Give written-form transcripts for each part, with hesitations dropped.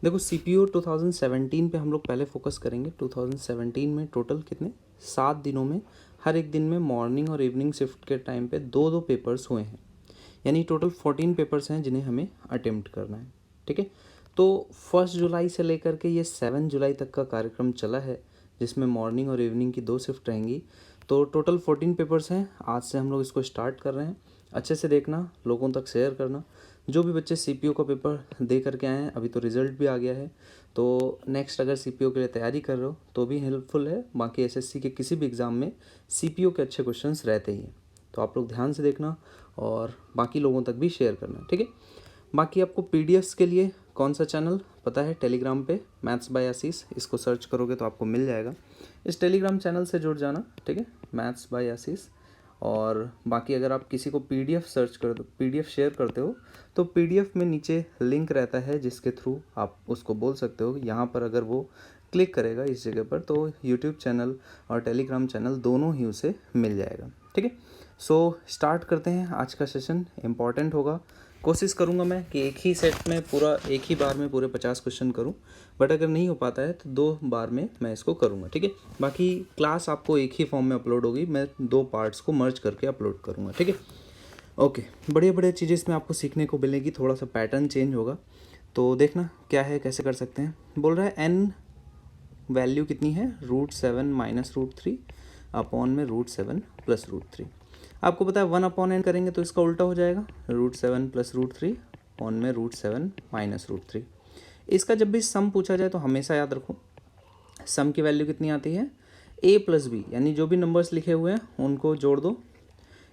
देखो CPU 2017 पे हम लोग पहले फोकस करेंगे। 2017 में टोटल कितने 7 दिनों में हर एक दिन में मॉर्निंग और इवनिंग शिफ्ट के टाइम पे दो दो पेपर्स हुए हैं, यानी टोटल 14 पेपर्स हैं जिन्हें हमें अटेम्प्ट करना है। ठीक है, तो 1 जुलाई से लेकर के ये 7 जुलाई तक का कार्यक्रम चला है, जिसमें मॉर्निंग और इवनिंग की 2 शिफ्ट रहेंगी। तो टोटल 14 पेपर्स हैं। आज से हम लोग इसको स्टार्ट कर रहे हैं। अच्छे से देखना, लोगों तक शेयर करना। जो भी बच्चे CPU का पेपर दे करके आए हैं, अभी तो रिज़ल्ट भी आ गया है, तो नेक्स्ट अगर CPU के लिए तैयारी कर रहे हो तो भी हेल्पफुल है। बाकी SSC के किसी भी एग्ज़ाम में CPU के अच्छे क्वेश्चंस रहते ही हैं, तो आप लोग ध्यान से देखना और बाकी लोगों तक भी शेयर करना। ठीक है, बाकी आपको PDFs के लिए कौन सा चैनल पता है? टेलीग्राम पे मैथ्स बाय आशीष, इसको सर्च करोगे तो आपको मिल जाएगा। इस टेलीग्राम चैनल से जुड़ जाना। ठीक है, मैथ्स बाय आशीष। और बाकी अगर आप किसी को PDF सर्च कर दो, PDF शेयर करते हो, तो PDF में नीचे लिंक रहता है जिसके थ्रू आप उसको बोल सकते हो। यहाँ पर अगर वो क्लिक करेगा इस जगह पर, तो YouTube चैनल और टेलीग्राम चैनल दोनों ही उसे मिल जाएगा। ठीक है, सो स्टार्ट करते हैं। आज का सेशन इम्पॉर्टेंट होगा। कोशिश करूँगा मैं कि एक ही सेट में पूरा, एक ही बार में पूरे 50 क्वेश्चन करूँ, बट अगर नहीं हो पाता है तो 2 बार में मैं इसको करूँगा। ठीक है, बाकी क्लास आपको एक ही फॉर्म में अपलोड होगी, मैं 2 पार्ट्स को मर्ज करके अपलोड करूँगा। ठीक है, ओके। बढ़िया बढ़िया चीज़ें इसमें आपको सीखने को मिलेगी। थोड़ा सा पैटर्न चेंज होगा, तो देखना क्या है, कैसे कर सकते हैं। बोल रहा है n वैल्यू कितनी है? √7 - √3 अपॉन में √7 + √3। आपको पता है 1 अपॉन n करेंगे तो इसका उल्टा हो जाएगा, √7 + √3 अपॉन में √7 - √3। इसका जब भी सम पूछा जाए तो हमेशा याद रखो, सम की वैल्यू कितनी आती है? a + b, यानी जो भी नंबर्स लिखे हुए हैं उनको जोड़ दो।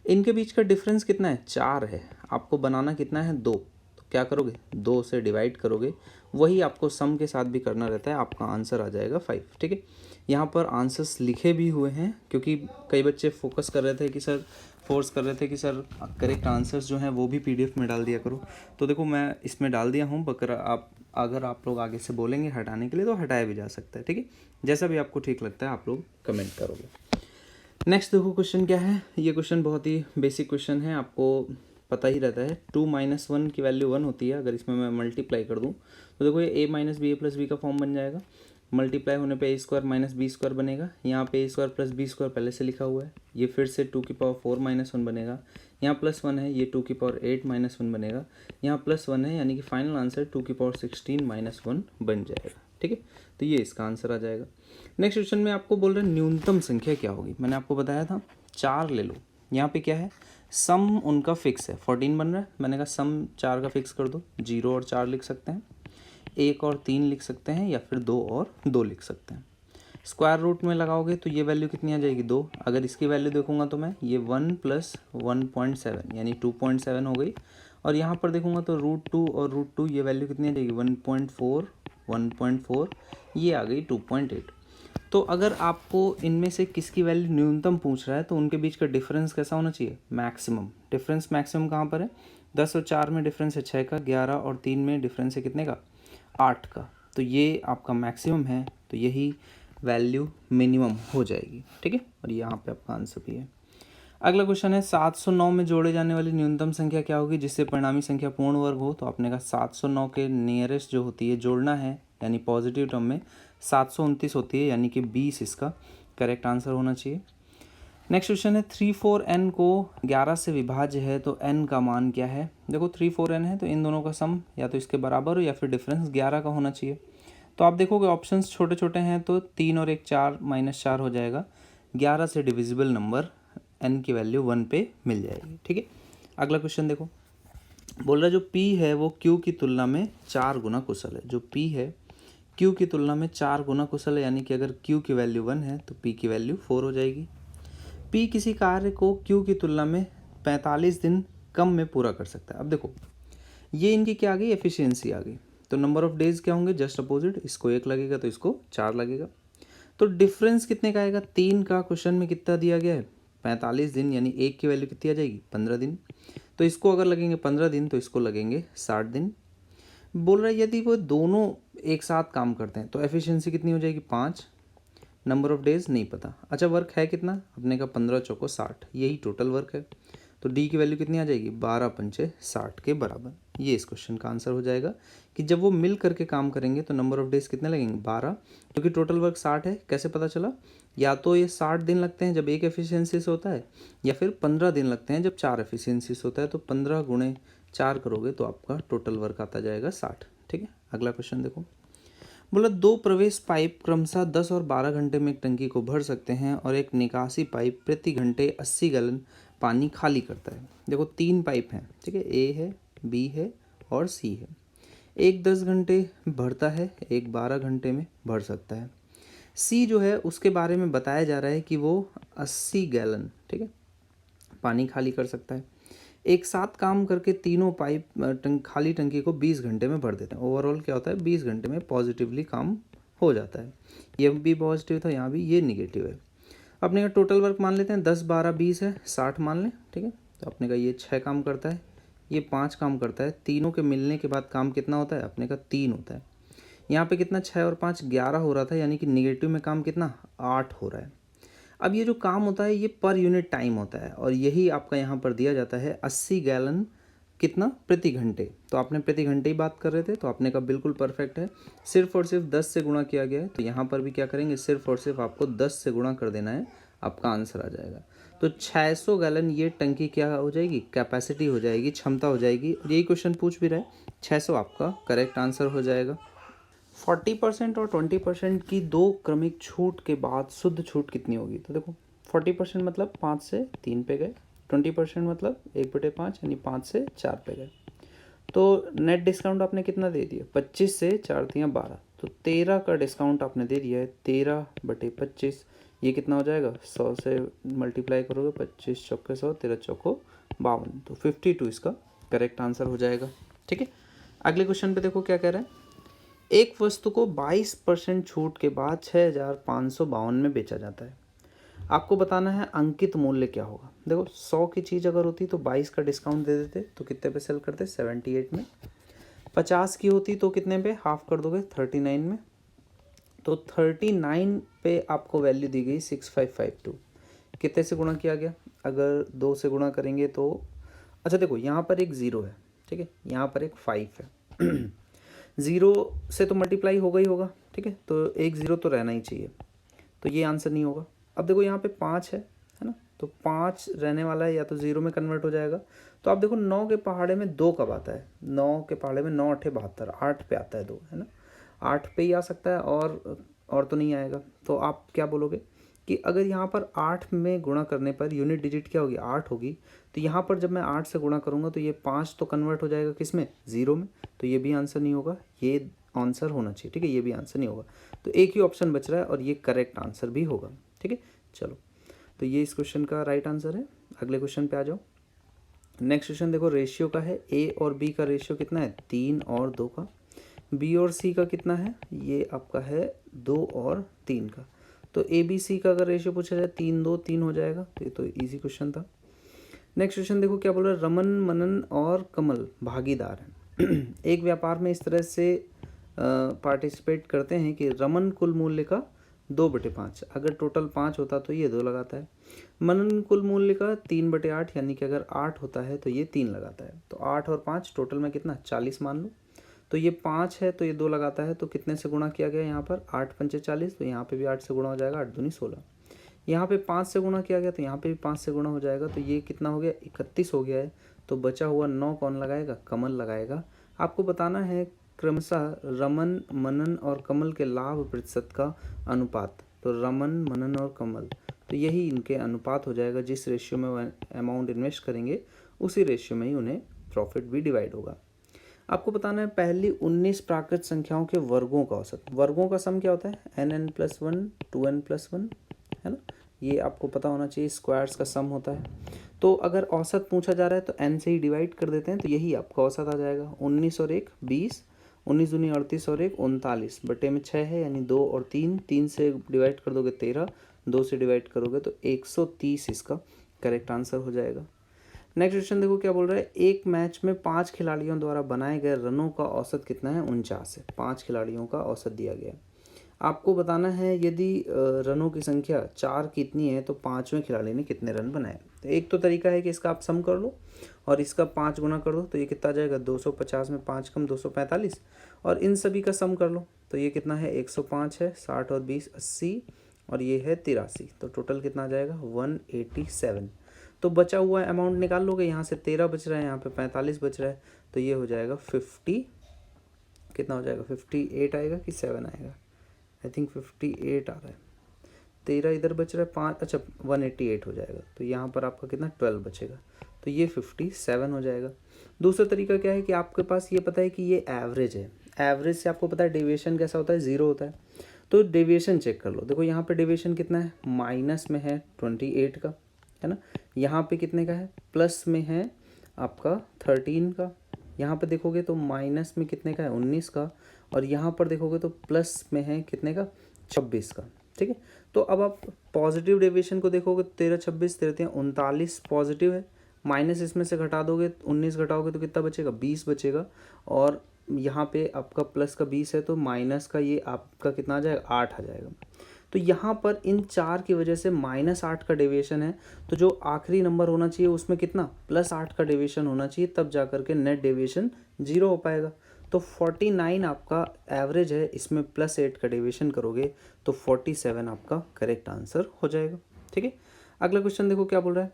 इनके बीच का डिफरेंस कितना है? 4 है। आपको बनाना कितना है? 2। तो क्या करोगे? 2 से डिवाइड करोगे। वही आपको सम के साथ भी करना रहता है, आपका आंसर आ जाएगा 5। ठीक है, यहाँ पर आंसर्स लिखे भी हुए हैं, क्योंकि कई बच्चे फोकस कर रहे थे कि सर, फोर्स कर रहे थे कि सर करेक्ट आंसर्स जो हैं वो भी PDF में डाल दिया करो। तो देखो मैं इसमें डाल दिया हूँ, अगर आप लोग आगे से बोलेंगे हटाने के लिए तो हटाया भी जा सकता है। ठीक है, जैसा भी आपको ठीक लगता है आप लोग कमेंट करोगे। नेक्स्ट देखो क्वेश्चन क्या है। ये क्वेश्चन बहुत ही बेसिक क्वेश्चन है, आपको पता ही रहता है। 2 - 1 की वैल्यू 1 होती है। अगर इसमें मैं मल्टीप्लाई कर दूं तो देखो ये a - b a + b का फॉर्म बन जाएगा। मल्टीप्लाई होने पे a² - b² बनेगा। यहाँ पे a² + b² पहले से लिखा हुआ है। ये फिर से 2⁴ - 1 बनेगा। यहाँ +1 है, ये 2⁴ - 1 बनेगा। यहाँ +1 है, यानी कि फाइनल आंसर 2⁴ - 1 बन जाएगा। ठीक है, तो ये इसका आंसर आ जाएगा। नेक्स्ट क्वेश्चन में आपको बोल रहे हैं न्यूनतम संख्या क्या होगी। मैंने आपको बताया था 4 ले लो। यहाँ पे क्या है? सम उनका फिक्स है, 14 बन रहा है। मैंने कहा सम 4 का फिक्स कर दो। 0 और 4 लिख सकते हैं, 1 और 3 लिख सकते हैं, या फिर 2 और 2 लिख सकते हैं। स्क्वायर रूट में लगाओगे तो ये वैल्यू कितनी आ जाएगी? 2। अगर इसकी वैल्यू देखूंगा तो मैं, ये 1 + 1.7 यानी 2.7 हो गई। और यहाँ पर देखूंगा तो √2 और √2, ये वैल्यू कितनी आ जाएगी? 1.4, 1.4, ये आ गई 2.8। तो अगर आपको इनमें से किसकी वैल्यू न्यूनतम पूछ रहा है तो उनके बीच का डिफरेंस कैसा होना चाहिए? मैक्सिमम। डिफरेंस मैक्सिमम कहाँ पर है? 10 और 4 में डिफरेंस है 6 का, 11 और 3 में डिफरेंस है कितने का? 8 का। तो ये आपका मैक्सिमम है, तो यही वैल्यू मिनिमम हो जाएगी। ठीक है, और यहाँ पे आपका आंसर भी है। अगला क्वेश्चन है 709 में जोड़े जाने वाली न्यूनतम संख्या क्या होगी जिससे परिणामी संख्या पूर्ण वर्ग हो। तो आपने कहा 709 के नियरेस्ट जो होती है जोड़ना है, यानी पॉजिटिव टर्म में 729 होती है, यानी कि 20 इसका करेक्ट आंसर होना चाहिए। नेक्स्ट क्वेश्चन है 3,4n को 11 से विभाज्य है तो n का मान क्या है। देखो 3,4n है तो इन दोनों का सम या तो इसके बराबर हो या फिर डिफरेंस 11 का होना चाहिए। तो आप देखोगे ऑप्शंस छोटे छोटे हैं, तो 3 और 1 4 -4 हो जाएगा। 11 से डिविजिबल नंबर n की वैल्यू 1 पे मिल जाएगी। ठीक है, अगला क्वेश्चन देखो। बोल रहा है जो p है वो q की तुलना में 4 गुना कुशल है। जो p है q की तुलना में 4 गुना कुशल है, यानी कि अगर q की वैल्यू 1 है तो p की वैल्यू 4 हो जाएगी। p किसी कार्य को q की तुलना में 45 दिन कम में पूरा कर सकता है। अब देखो ये इनकी क्या आ गई? एफिशिएंसी आ गई। तो नंबर ऑफ डेज क्या होंगे? Just opposite. इसको 1 लगेगा तो इसको 4 लगेगा। तो डिफरेंस कितने का आएगा? 3 का। क्वेश्चन में कितना दिया गया है? 45 दिन, यानी 1 की वैल्यू कितनी आ जाएगी? 15 दिन। तो इसको अगर लगेंगे 15 दिन तो इसको लगेंगे 60 दिन। बोल रहा है यदि वो दोनों एक साथ काम करते हैं तो एफिशिएंसी कितनी हो जाएगी? 5। नंबर ऑफ डेज नहीं पता। अच्छा वर्क है कितना? अपने का 15 चौको 60, यही टोटल वर्क है। तो डी की वैल्यू कितनी आ जाएगी? 12 पंचे 60 के बराबर। ये इस क्वेश्चन का आंसर हो जाएगा कि जब वो मिल करके काम करेंगे तो नंबर ऑफ डेज कितने लगेंगे 12, क्योंकि टोटल वर्क 60 है। कैसे पता चला? या तो ये 60 दिन लगते हैं जब एक एफिशिएंसी से होता है, या फिर 15 दिन लगते हैं जब 4 एफिशिएंसी से होता है। तो 15 गुणे 4 करोगे तो आपका टोटल वर्क आता जाएगा 60। ठीक है, अगला क्वेश्चन देखो। बोला 2 प्रवेश पाइप क्रमशः 10 और 12 घंटे में एक टंकी को भर सकते हैं और एक निकासी पाइप प्रति घंटे 80 गैलन पानी खाली करता है। देखो 3 पाइप हैं, ठीक है, ए है, बी है और सी है। एक 10 घंटे भरता है, एक 12 घंटे में भर सकता है। सी जो है उसके बारे में बताया जा रहा है कि वो 80 गैलन, ठीक है, पानी खाली कर सकता है। एक साथ काम करके तीनों पाइप खाली टंकी को 20 घंटे में भर देते हैं। ओवरऑल क्या होता है, 20 घंटे में पॉजिटिवली काम हो जाता है। ये भी पॉजिटिव था, यहाँ भी ये निगेटिव है। अपने का टोटल वर्क मान लेते हैं, 10 12 20 है, 60 मान लें। ठीक है, तो अपने का ये 6 काम करता है, ये 5 काम करता है। तीनों के मिलने के बाद काम कितना होता है, अपने का 3 होता है। यहाँ पे कितना, 6 और 5 11 हो रहा था, यानी कि निगेटिव में काम कितना 8 हो रहा है। अब ये जो काम होता है ये पर यूनिट टाइम होता है, और यही आपका यहाँ पर दिया जाता है 80 गैलन कितना प्रति घंटे। तो आपने प्रति घंटे ही बात कर रहे थे, तो आपने का बिल्कुल परफेक्ट है। सिर्फ और सिर्फ 10 से गुणा किया गया है, तो यहाँ पर भी क्या करेंगे, सिर्फ और सिर्फ आपको 10 से गुणा कर देना है, आपका आंसर आ जाएगा। तो 600 गैलन ये टंकी क्या हो जाएगी, कैपेसिटी हो जाएगी, क्षमता हो जाएगी। और यही क्वेश्चन पूछ भी रहा है, 600 आपका करेक्ट आंसर हो जाएगा। 40% और 20% की दो क्रमिक छूट के बाद शुद्ध छूट कितनी होगी? तो देखो 40% मतलब 5 से 3 पे गए, 20% मतलब 1/5 यानी 5 से 4 पे गए। तो नेट डिस्काउंट आपने कितना दे दिया, 25 से 4 दिया 12, तो 13 का डिस्काउंट आपने दे दिया है। 13/25 ये कितना हो जाएगा, 100 से मल्टीप्लाई करोगे, 25 चौके 100, 13 चौको 52, तो 52 इसका करेक्ट आंसर हो जाएगा। ठीक है, अगले क्वेश्चन पे देखो क्या कह रहा है। एक वस्तु को 22% छूट के बाद 6552 में बेचा जाता है। आपको बताना है अंकित मूल्य क्या होगा। देखो 100 की चीज़ अगर होती तो 22 का डिस्काउंट दे देते, तो कितने पे सेल करते, 78 में। 50 की होती तो कितने पे हाफ कर दोगे, 39 में। तो 39 पे आपको वैल्यू दी गई 6552। कितने से गुणा किया गया, अगर 2 से गुणा करेंगे तो, अच्छा देखो यहाँ पर एक 0 है, ठीक है, यहाँ पर एक 5 है। 0 से तो मल्टीप्लाई होगा ही होगा, ठीक है, तो एक 0 तो रहना ही चाहिए, तो ये आंसर नहीं होगा। अब देखो यहाँ पे 5 है ना, तो 5 रहने वाला है, या तो 0 में कन्वर्ट हो जाएगा। तो आप देखो 9 के पहाड़े में 2 कब आता है, 9 के पहाड़े में 9 8 72, 8 पे आता है 2, है ना, 8 पे ही आ सकता है, और तो नहीं आएगा। तो आप क्या बोलोगे कि अगर यहाँ पर 8 में गुणा करने पर यूनिट डिजिट क्या होगी, 8 होगी, तो यहाँ पर जब मैं 8 से गुणा करूँगा तो ये 5 तो कन्वर्ट हो जाएगा किस में, 0 में, तो ये भी आंसर नहीं होगा, ये आंसर होना चाहिए। ठीक है, ये भी आंसर नहीं होगा, तो एक ही ऑप्शन बच रहा है और ये करेक्ट आंसर भी होगा। ठीक है, चलो, तो ये इस क्वेश्चन का राइट आंसर है। अगले क्वेश्चन पे आ जाओ। नेक्स्ट क्वेश्चन देखो, रेशियो का है, ए और बी का रेशियो कितना है, 3 और 2 का। बी और सी का कितना है, ये आपका है 2 और 3 का। तो ए बी सी का अगर रेशियो पूछा जाए 3 2 3 हो जाएगा, तो ये तो इजी क्वेश्चन था। नेक्स्ट क्वेश्चन देखो क्या बोल रहा है, रमन मनन और कमल भागीदार हैं। एक व्यापार में इस तरह से पार्टिसिपेट करते हैं कि रमन कुल मूल्य का 2/5, अगर टोटल 5 होता तो ये 2 लगाता है। मनन कुल मूल्य का 3/8, यानी कि अगर 8 होता है तो ये 3 लगाता है। तो 8 और 5 टोटल में कितना, 40 मान लो। तो ये 5 है तो ये 2 लगाता है, तो कितने से गुणा किया गया यहाँ पर, 8 पंचे 40, तो यहाँ पे भी 8 से गुणा हो जाएगा, 8 दूनी 16। यहाँ पे 5 से गुणा किया गया तो यहाँ पे भी 5 से गुणा हो जाएगा, तो ये कितना हो गया, 31 हो गया है। तो बचा हुआ 9 कौन लगाएगा, कमल लगाएगा। आपको बताना है क्रमशः रमन मनन और कमल के लाभ प्रतिशत का अनुपात। तो रमन मनन और कमल, तो यही इनके अनुपात हो जाएगा। जिस रेशियो में वो अमाउंट इन्वेस्ट करेंगे उसी रेशियो में ही उन्हें प्रॉफिट भी डिवाइड होगा। आपको बताना है पहली 19 प्राकृत संख्याओं के वर्गों का औसत। वर्गों का सम क्या होता है, n+1 2n+1, है ना, ये आपको पता होना चाहिए। स्क्वायर्स का सम होता है। तो अगर औसत पूछा जा रहा है तो n से ही डिवाइड कर देते हैं, तो यही आपका औसत आ जाएगा। 19 और 1 20, 19 दूनी 38 और 1 39, बटे में 6 है, यानी 2 और 3, 3 से डिवाइड कर दोगे 13, 2 से डिवाइड करोगे तो 130 इसका करेक्ट आंसर हो जाएगा। नेक्स्ट क्वेश्चन देखो क्या बोल रहा है, एक मैच में 5 खिलाड़ियों द्वारा बनाए गए रनों का औसत कितना है, 49 है। 5 खिलाड़ियों का औसत दिया गया है। आपको बताना है यदि रनों की संख्या 4 कितनी है तो पाँचवें खिलाड़ी ने कितने रन बनाए। तो एक तो तरीका है कि इसका आप सम कर लो और इसका 5 गुना कर दो, तो ये कितना आ जाएगा 250 में 5 कम 245, और इन सभी का सम कर लो तो ये कितना है 105 है, 60 और 20 80, और ये है 83, तो टोटल कितना आ जाएगा 187। तो बचा हुआ अमाउंट निकाल लोगे, यहाँ से 13 बच रहा है, यहाँ पे 45 बच रहा है, तो ये हो जाएगा 50, कितना हो जाएगा 58 आएगा कि 7 आएगा, आई थिंक 58 आ रहा है। 13 इधर बच रहा है 5, अच्छा 188 हो जाएगा, तो यहाँ पर आपका कितना 12 बचेगा, तो ये 57 हो जाएगा। दूसरा तरीका क्या है कि आपके पास ये पता है कि ये एवरेज है, एवरेज से आपको पता है डेविएशन कैसा होता है, 0 होता है, तो डेविएशन चेक कर लो। देखो यहाँ पे डेविएशन कितना है, माइनस में है 28 का, है ना, यहाँ पे कितने का है, प्लस में है आपका 13 का, यहाँ पे देखोगे तो माइनस में कितने का है 19 का, और यहाँ पर देखोगे तो प्लस में है कितने का 26 का। ठीक है, तो अब आप पॉजिटिव डेविएशन को देखोगे, 13 26 13 39 पॉजिटिव है, माइनस इसमें से घटा दोगे 19 घटाओगे तो कितना बचेगा 20 बचेगा, और यहाँ पे आपका प्लस का 20 है तो माइनस का ये आपका कितना आ जाएगा 8 आ जाएगा। तो यहाँ पर इन 4 की वजह से -8 का डेविएशन है, तो जो आखिरी नंबर होना चाहिए उसमें कितना +8 का डेविएशन होना चाहिए, तब जा करके नेट डेविएशन 0 हो पाएगा। तो 49 आपका एवरेज है, इसमें +8 का डेविएशन करोगे तो 47 आपका करेक्ट आंसर हो जाएगा। ठीक है, अगला क्वेश्चन देखो क्या बोल रहा है।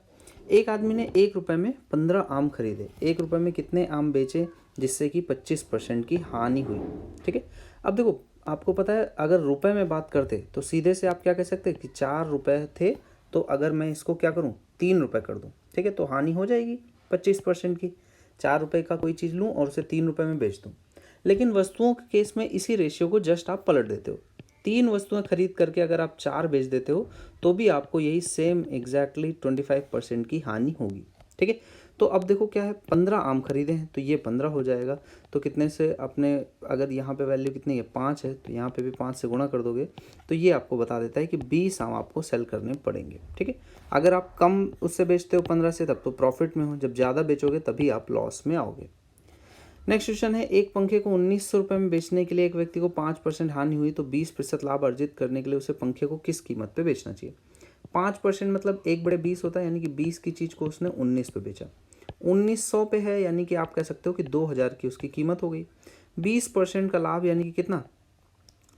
एक आदमी ने 1 रुपये में 15 आम खरीदे, 1 रुपये में कितने आम बेचे जिससे कि 25% की हानि हुई। ठीक है, अब देखो आपको पता है अगर रुपए में बात करते तो सीधे से आप क्या कह सकते हैं कि 4 रुपये थे, तो अगर मैं इसको क्या करूं 3 रुपये कर दूं, ठीक है, तो हानि हो जाएगी 25% की। 4 रुपये का कोई चीज़ लूं और उसे 3 रुपये में बेच दूं, लेकिन वस्तुओं के केस में इसी रेशियो को जस्ट आप पलट देते हो। 3 वस्तुएं खरीद करके अगर आप 4 बेच देते हो तो भी आपको यही सेम एग्जैक्टली 25% की हानि होगी। ठीक है, तो अब देखो क्या है, 15 आम खरीदे हैं तो ये 15 हो जाएगा, तो कितने से अपने, अगर यहाँ पे वैल्यू कितनी है 5 है, तो यहाँ पे भी 5 से गुणा कर दोगे तो ये आपको बता देता है कि 20 आम आपको सेल करने पड़ेंगे। ठीक है, अगर आप कम उससे बेचते हो 15 से तब तो प्रॉफिट में हो, जब ज़्यादा बेचोगे तभी आप लॉस में आओगे। नेक्स्ट क्वेश्चन है, एक पंखे को 1900 रुपये में बेचने के लिए एक व्यक्ति को 5% हानि हुई, तो 20% लाभ अर्जित करने के लिए उसे पंखे को किस कीमत पे बेचना चाहिए। 5% मतलब 1/20 होता है, यानी कि 20 की चीज़ को उसने 19 पे बेचा, 1900 पे है, यानी कि आप कह सकते हो कि 2000 की उसकी कीमत हो गई। 20% का लाभ यानी कि कितना,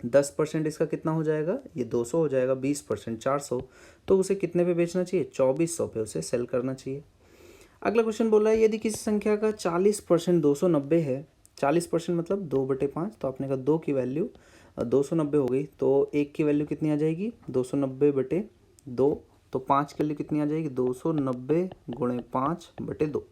10% इसका कितना हो जाएगा, ये 200 हो जाएगा, 20% 400, तो उसे कितने पे बेचना चाहिए 2400 पे उसे सेल करना चाहिए। अगला क्वेश्चन बोल रहा है, यदि किसी संख्या का 40% 290 है, 40% मतलब 2/5, तो आपने कहा 2 की वैल्यू 290 हो गई, तो 1 की वैल्यू कितनी आ जाएगी 290/2, तो 5 की वैल्यू कितनी आ जाएगी 290 × 5/2।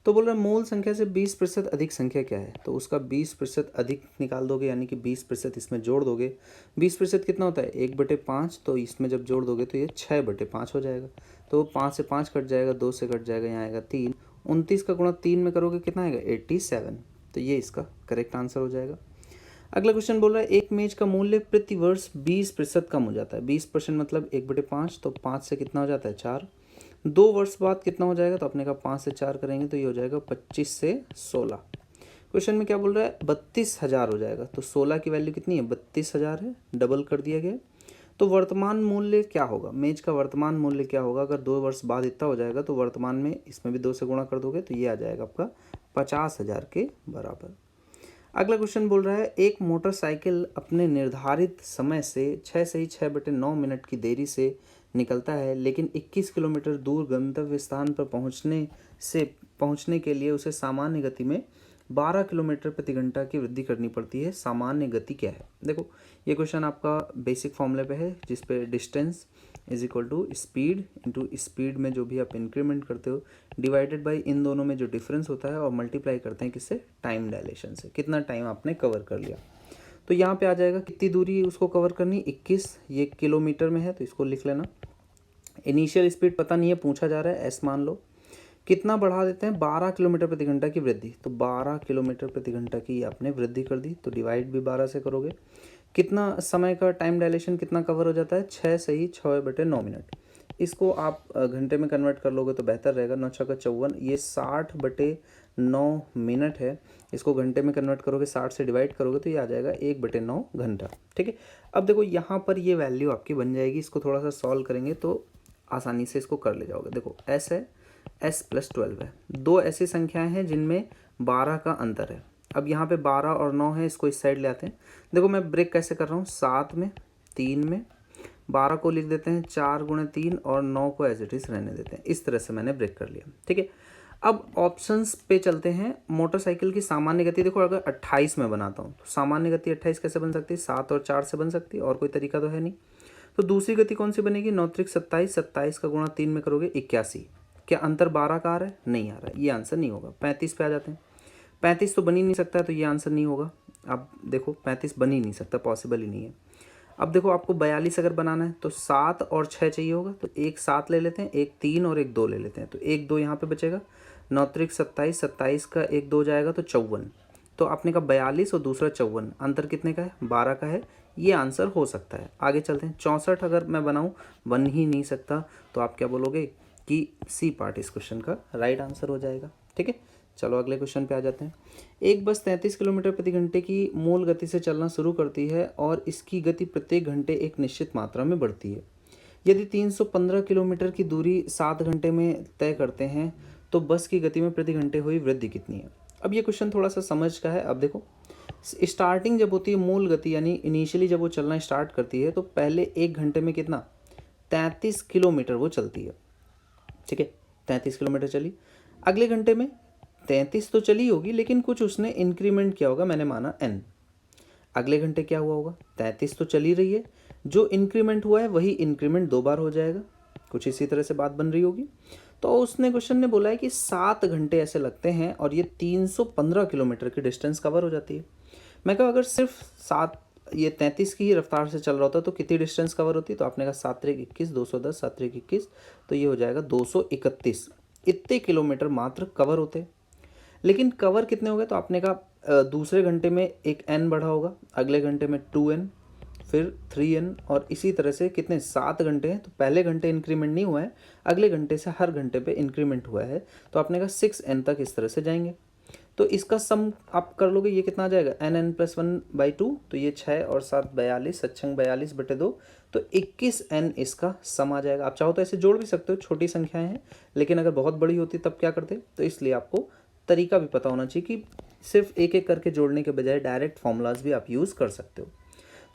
तो बोल रहा है मूल संख्या से 20% अधिक संख्या क्या है, तो उसका 20% अधिक निकाल दोगे, यानी कि 20% इसमें जोड़ दोगे। 20% कितना होता है 1/5, तो इसमें जब जोड़ दोगे तो ये 6/5 हो जाएगा, तो 5 से 5 कट जाएगा, 2 से कट जाएगा, यहाँ आएगा 3, 29 का गुणा 3 में करोगे कितना आएगा 87, तो ये इसका करेक्ट आंसर हो जाएगा। अगला क्वेश्चन बोल रहा है, एक मेज का मूल्य प्रति वर्ष 20% कम हो जाता है, 20% मतलब 1/5, तो 5 से कितना हो जाता है 4, 2 वर्ष बाद कितना हो जाएगा, तो अपने का 5 से 4 करेंगे तो ये हो जाएगा 25 से 16। क्वेश्चन में क्या बोल रहा है 32,000 हो जाएगा, तो 16 की वैल्यू कितनी है 32,000 है, डबल कर दिया गया। तो वर्तमान मूल्य क्या होगा, मेज का वर्तमान मूल्य क्या होगा, अगर 2 वर्ष बाद इतना हो जाएगा तो वर्तमान में इसमें भी 2 से गुणा कर दोगे तो ये आ जाएगा आपका 50,000 के बराबर। अगला क्वेश्चन बोल रहा है, एक मोटरसाइकिल अपने निर्धारित समय से 6 मिनट की देरी से निकलता है, लेकिन 21 किलोमीटर दूर गंतव्य स्थान पर पहुंचने के लिए उसे सामान्य गति में 12 किलोमीटर प्रति घंटा की वृद्धि करनी पड़ती है, सामान्य गति क्या है। देखो ये क्वेश्चन आपका बेसिक फॉर्मूले पे है, जिसपे distance is equal to speed into speed में जो भी आप इंक्रीमेंट करते हो डिवाइडेड बाय इन दोनों में जो डिफरेंस होता है और मल्टीप्लाई करते हैं किससे, टाइम डायलेशन से, कितना टाइम आपने कवर कर लिया। तो यहाँ पे आ जाएगा कितनी दूरी उसको कवर करनी 21, ये किलोमीटर में है तो इसको लिख लेना। इनिशियल स्पीड पता नहीं है, पूछा जा रहा है, एस मान लो। कितना बढ़ा देते हैं 12 किलोमीटर प्रति घंटा की वृद्धि, तो 12 किलोमीटर प्रति घंटा की आपने वृद्धि कर दी, तो डिवाइड भी 12 से करोगे। कितना समय का टाइम डायलेशन कितना कवर हो जाता है 6 से ही 6/9 मिनट। इसको आप घंटे में कन्वर्ट कर लोगे तो बेहतर रहेगा, 9 × 54, ये 60/9 9 मिनट है। इसको घंटे में कन्वर्ट करोगे, 60 से डिवाइड करोगे तो ये आ जाएगा 1/9 घंटा। ठीक है, अब देखो यहाँ पर ये वैल्यू आपकी बन जाएगी। इसको थोड़ा सा सॉल्व करेंगे तो आसानी से इसको कर ले जाओगे। देखो s है, s + 12 है, दो ऐसी संख्याएं हैं जिनमें 12 का अंतर है। अब यहाँ पे 12 और 9 है, इसको इस साइड ले आते हैं। देखो मैं ब्रेक कैसे कर रहा हूँ, 7 में, 3 में, 12 को लिख देते हैं 4 × 3 और 9 को एज इट इज़ रहने देते हैं। इस तरह से मैंने ब्रेक कर लिया। ठीक है, अब ऑप्शंस पे चलते हैं। मोटरसाइकिल की सामान्य गति देखो, अगर 28 में बनाता हूँ तो सामान्य गति 28 कैसे बन सकती है, 7 और 4 से बन सकती है, और कोई तरीका तो है नहीं। तो दूसरी गति कौन सी बनेगी, 9 × 27, 27 का गुणा 3 में करोगे 81। क्या अंतर 12 का आ रहा है, नहीं आ रहा है, ये आंसर नहीं होगा। 35 पे आ जाते हैं। 35 तो बन ही नहीं सकता है, तो ये आंसर नहीं होगा। अब देखो 35 बन ही नहीं सकता, पॉसिबल ही नहीं है। अब देखो आपको 42 अगर बनाना है तो 7 और 6 चाहिए होगा, तो एक 7 ले लेते हैं, एक 3 और एक 2 ले लेते हैं, तो एक 2 यहाँ पे बचेगा। 9 × 27, 27 का एक 2 जाएगा तो 54। तो आपने का 42 और दूसरा 54, अंतर कितने का है, 12 का है। ये आंसर हो सकता है। आगे चलते हैं। 64 अगर मैं बनाऊं, बन ही नहीं सकता, तो आप क्या बोलोगे कि सी पार्ट इस क्वेश्चन का राइट आंसर हो जाएगा। ठीक है, चलो अगले क्वेश्चन पे आ जाते हैं। एक बस 33 किलोमीटर प्रति घंटे की मूल गति से चलना शुरू करती है और इसकी गति प्रत्येक घंटे एक निश्चित मात्रा में बढ़ती है। यदि 315 किलोमीटर की दूरी 7 घंटे में तय करते हैं तो बस की गति में प्रति घंटे हुई वृद्धि कितनी है। अब ये क्वेश्चन थोड़ा सा समझ का है। अब देखो स्टार्टिंग जब होती है मूल गति, यानी इनिशियली जब वो चलना स्टार्ट करती है तो पहले 1 घंटे में कितना, 33 किलोमीटर वो चलती है। ठीक है, 33 किलोमीटर चली। अगले घंटे में 33 तो चली होगी, लेकिन कुछ उसने इंक्रीमेंट किया होगा, मैंने माना n। अगले घंटे क्या हुआ होगा, 33 तो चली रही है, जो इंक्रीमेंट हुआ है वही इंक्रीमेंट 2 बार हो जाएगा। कुछ इसी तरह से बात बन रही होगी। तो उसने क्वेश्चन ने बोला है कि 7 घंटे ऐसे लगते हैं और ये 315 किलोमीटर की डिस्टेंस कवर हो जाती है। मैं कहा अगर सिर्फ 33 की ही रफ्तार से चल रहा होता तो कितनी डिस्टेंस कवर होती, तो आपने कहा 7 × 21, 210, 7 × 21, तो ये हो जाएगा 231। इतने किलोमीटर मात्र कवर होते। लेकिन कवर कितने हो गए, तो आपने कहा दूसरे घंटे में एक n बढ़ा होगा, अगले घंटे में 2n, फिर 3n, और इसी तरह से कितने 7 घंटे हैं, तो पहले घंटे इंक्रीमेंट नहीं हुआ है, अगले घंटे से हर घंटे पे इंक्रीमेंट हुआ है, तो आपने कहा 6n तक इस तरह से जाएंगे। तो इसका सम आप कर लोगे, ये कितना आ जाएगा, n + 1/2, तो ये 6 और 7 42, 42/2, तो 21n इसका सम आ जाएगा। आप चाहो तो ऐसे जोड़ भी सकते हो, छोटी संख्याएं हैं, लेकिन अगर बहुत बड़ी होती तब क्या करते, तो इसलिए आपको तरीका भी पता होना चाहिए कि सिर्फ एक एक करके जोड़ने के बजाय डायरेक्ट फॉर्मूलाज भी आप यूज़ कर सकते हो।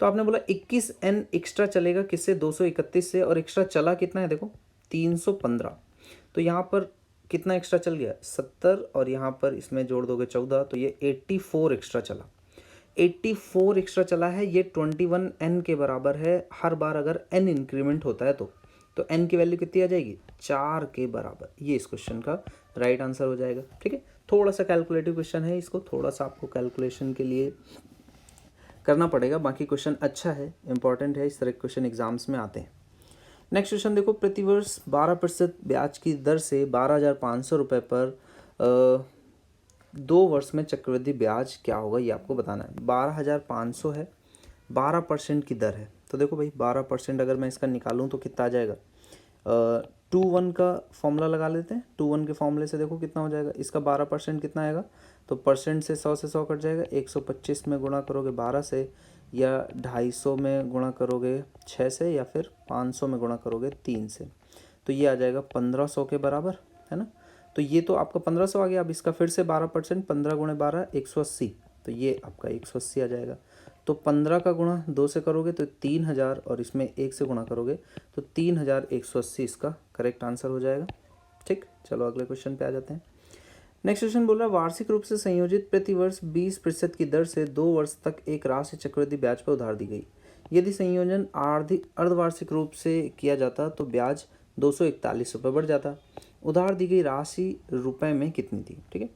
तो आपने बोला 21n एक्स्ट्रा चलेगा किससे, 231 से, और एक्स्ट्रा चला कितना है, देखो 315। तो यहाँ पर कितना एक्स्ट्रा चल गया, 70, और यहाँ पर इसमें जोड़ दोगे 14, तो ये 84 एक्स्ट्रा चला। 84 एक्स्ट्रा चला है, ये 21n के बराबर है हर बार अगर n इंक्रीमेंट होता है तो n की वैल्यू कितनी आ जाएगी, 4 के बराबर। ये इस क्वेश्चन का राइट आंसर हो जाएगा। ठीक है, थोड़ा सा कैलकुलेटिव क्वेश्चन है, इसको थोड़ा सा आपको कैलकुलेशन के लिए करना पड़ेगा, बाकी क्वेश्चन अच्छा है, इंपॉर्टेंट है, इस तरह के क्वेश्चन एग्जाम्स में आते हैं। नेक्स्ट क्वेश्चन देखो, प्रतिवर्ष 12% ब्याज की दर से 12,500 रुपये पर 2 वर्ष में चक्रवृद्धि ब्याज क्या होगा, ये आपको बताना है। 12,500 है, 12% की दर है, तो देखो भाई 12% अगर मैं इसका निकालूं तो कितना आ जाएगा, 2 1 का फॉर्मूला लगा लेते हैं। 2 1 के फॉर्मूले से देखो कितना हो जाएगा, इसका 12% कितना आएगा, तो परसेंट से 100 से 100 कट जाएगा, 125 में गुणा करोगे 12 से, या 250 में गुणा करोगे 6 से, या फिर 500 में गुणा करोगे 3 से, तो ये आ जाएगा 1500 के बराबर, है ना। तो ये तो आपका 1500 आ गया। अब इसका फिर से 12%, 15 × 12 180, तो ये आपका 180 आ जाएगा। तो 15 का गुणा 2 से करोगे तो 3000, और इसमें 1 से गुणा करोगे तो 3180 इसका करेक्ट आंसर हो जाएगा। ठीक, चलो अगले क्वेश्चन पे आ जाते हैं। नेक्स्ट क्वेश्चन बोल रहा है, वार्षिक रूप से संयोजित प्रतिवर्ष 20% की दर से 2 वर्ष तक एक राशि चक्रवृद्धि ब्याज पर उधार दी गई। यदि संयोजन अर्धवार्षिक रूप से किया जाता तो ब्याज 241 रुपये बढ़ जाता। उधार दी गई राशि रुपए में कितनी थी। ठीक है,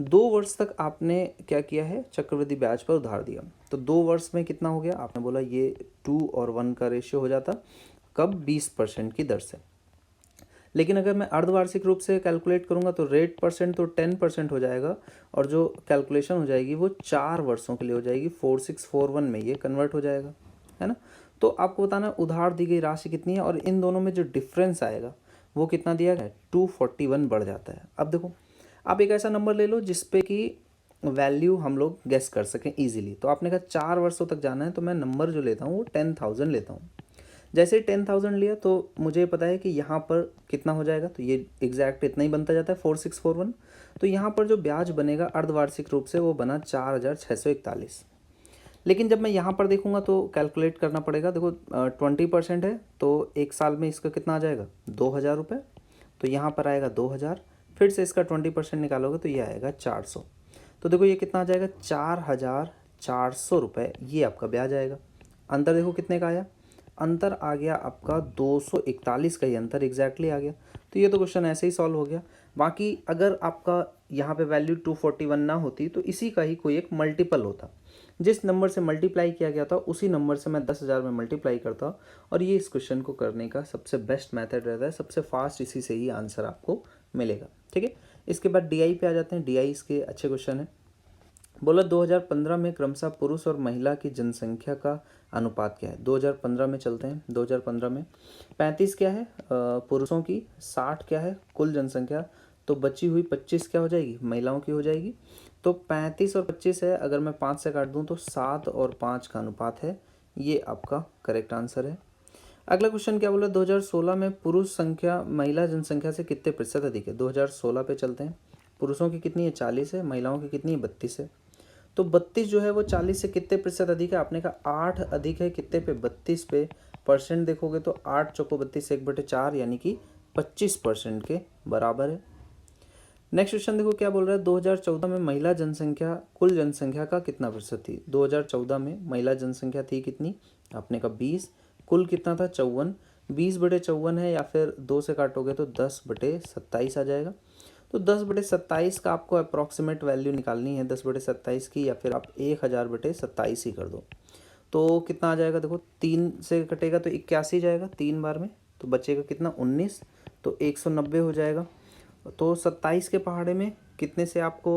2 वर्ष तक आपने क्या किया है, चक्रवृद्धि ब्याज पर उधार दिया, तो 2 वर्ष में कितना हो गया, आपने बोला ये 2 और 1 का रेशियो हो जाता, कब, 20% की दर से। लेकिन अगर मैं अर्धवार्षिक रूप से कैलकुलेट करूंगा तो रेट परसेंट तो 10% हो जाएगा, और जो कैलकुलेशन हो जाएगी वो 4 वर्षों के लिए हो जाएगी, 4641 में ये कन्वर्ट हो जाएगा, है ना। तो आपको बताना उधार दी गई राशि कितनी है, और इन दोनों में जो डिफरेंस आएगा वो कितना दिया गया है, 241 बढ़ जाता है। अब देखो आप एक ऐसा नंबर ले लो जिस पे कि वैल्यू हम लोग गेस कर सकें इजीली। तो आपने कहा 4 वर्षों तक जाना है, तो मैं नंबर जो लेता हूँ वो 10,000 लेता हूँ। जैसे ही 10,000 लिया तो मुझे पता है कि यहाँ पर कितना हो जाएगा, तो ये एग्जैक्ट इतना ही बनता जाता है 4641। तो यहाँ पर जो ब्याज बनेगा अर्धवार्षिक रूप से वो बना 4,641। लेकिन जब मैं यहाँ पर देखूंगा तो कैलकुलेट करना पड़ेगा। देखो 20% है तो एक साल में इसका कितना आ जाएगा 2,000 रुपये। तो यहाँ पर आएगा 2,000, फिर से इसका 20% निकालोगे तो ये आएगा 400। तो देखो ये कितना आ जाएगा 4,400 रुपये, ये आपका ब्याज आएगा। अंतर देखो कितने का आया, अंतर आ गया आपका 241 का ही अंतर एग्जैक्टली आ गया। तो ये तो क्वेश्चन ऐसे ही सॉल्व हो गया। बाकी अगर आपका यहाँ पे वैल्यू 241 ना होती तो इसी का ही कोई एक मल्टीपल होता। जिस नंबर से मल्टीप्लाई किया गया था उसी नंबर से मैं 10,000 में मल्टीप्लाई करता, और ये इस क्वेश्चन को करने का सबसे बेस्ट मेथड रहता है, सबसे फास्ट इसी से ही आंसर आपको मिलेगा। ठीक है, इसके बाद डीआई पे आ जाते हैं। डीआई इसके अच्छे क्वेश्चन है। बोला 2015 में क्रमशः पुरुष और महिला की जनसंख्या का अनुपात क्या है। 2015 में चलते हैं। 2015 में 35 क्या है पुरुषों की, 60 क्या है कुल जनसंख्या, तो बची हुई 25 क्या हो जाएगी महिलाओं की हो जाएगी। तो 35 और 25 है, अगर मैं 5 से काट दूं तो 7 और 5 का अनुपात है, ये आपका करेक्ट आंसर है। अगला क्वेश्चन क्या बोला, 2016 में पुरुष संख्या महिला जनसंख्या से कितने प्रतिशत अधिक है। 2016 पे चलते हैं। पुरुषों की कितनी है 40 है, महिलाओं की कितनी है 32 है। तो 32 जो है वो 40 से कितने प्रतिशत अधिक है, आपने कहा 8 अधिक है कितने पे 32 पे। परसेंट देखोगे तो 8 चौको 32 1/4 यानी कि 25% के बराबर है। नेक्स्ट क्वेश्चन देखो क्या बोल रहा है, 2014 में महिला जनसंख्या कुल जनसंख्या का कितना प्रतिशत थी। 2014 में महिला जनसंख्या थी कितनी, आपने कहा 20, कुल कितना था 54। 20/54 है, या फिर 2 से काटोगे तो 10/27 आ जाएगा। तो 10/27 का आपको अप्रॉक्सीमेट वैल्यू निकालनी है 10/27 की, या फिर आप 1000/27 ही कर दो। तो कितना आ जाएगा, देखो 3 से कटेगा तो 81 जाएगा 3 बार में, तो बचेगा कितना 19, तो 190 हो जाएगा। तो 27 के पहाड़े में कितने से आपको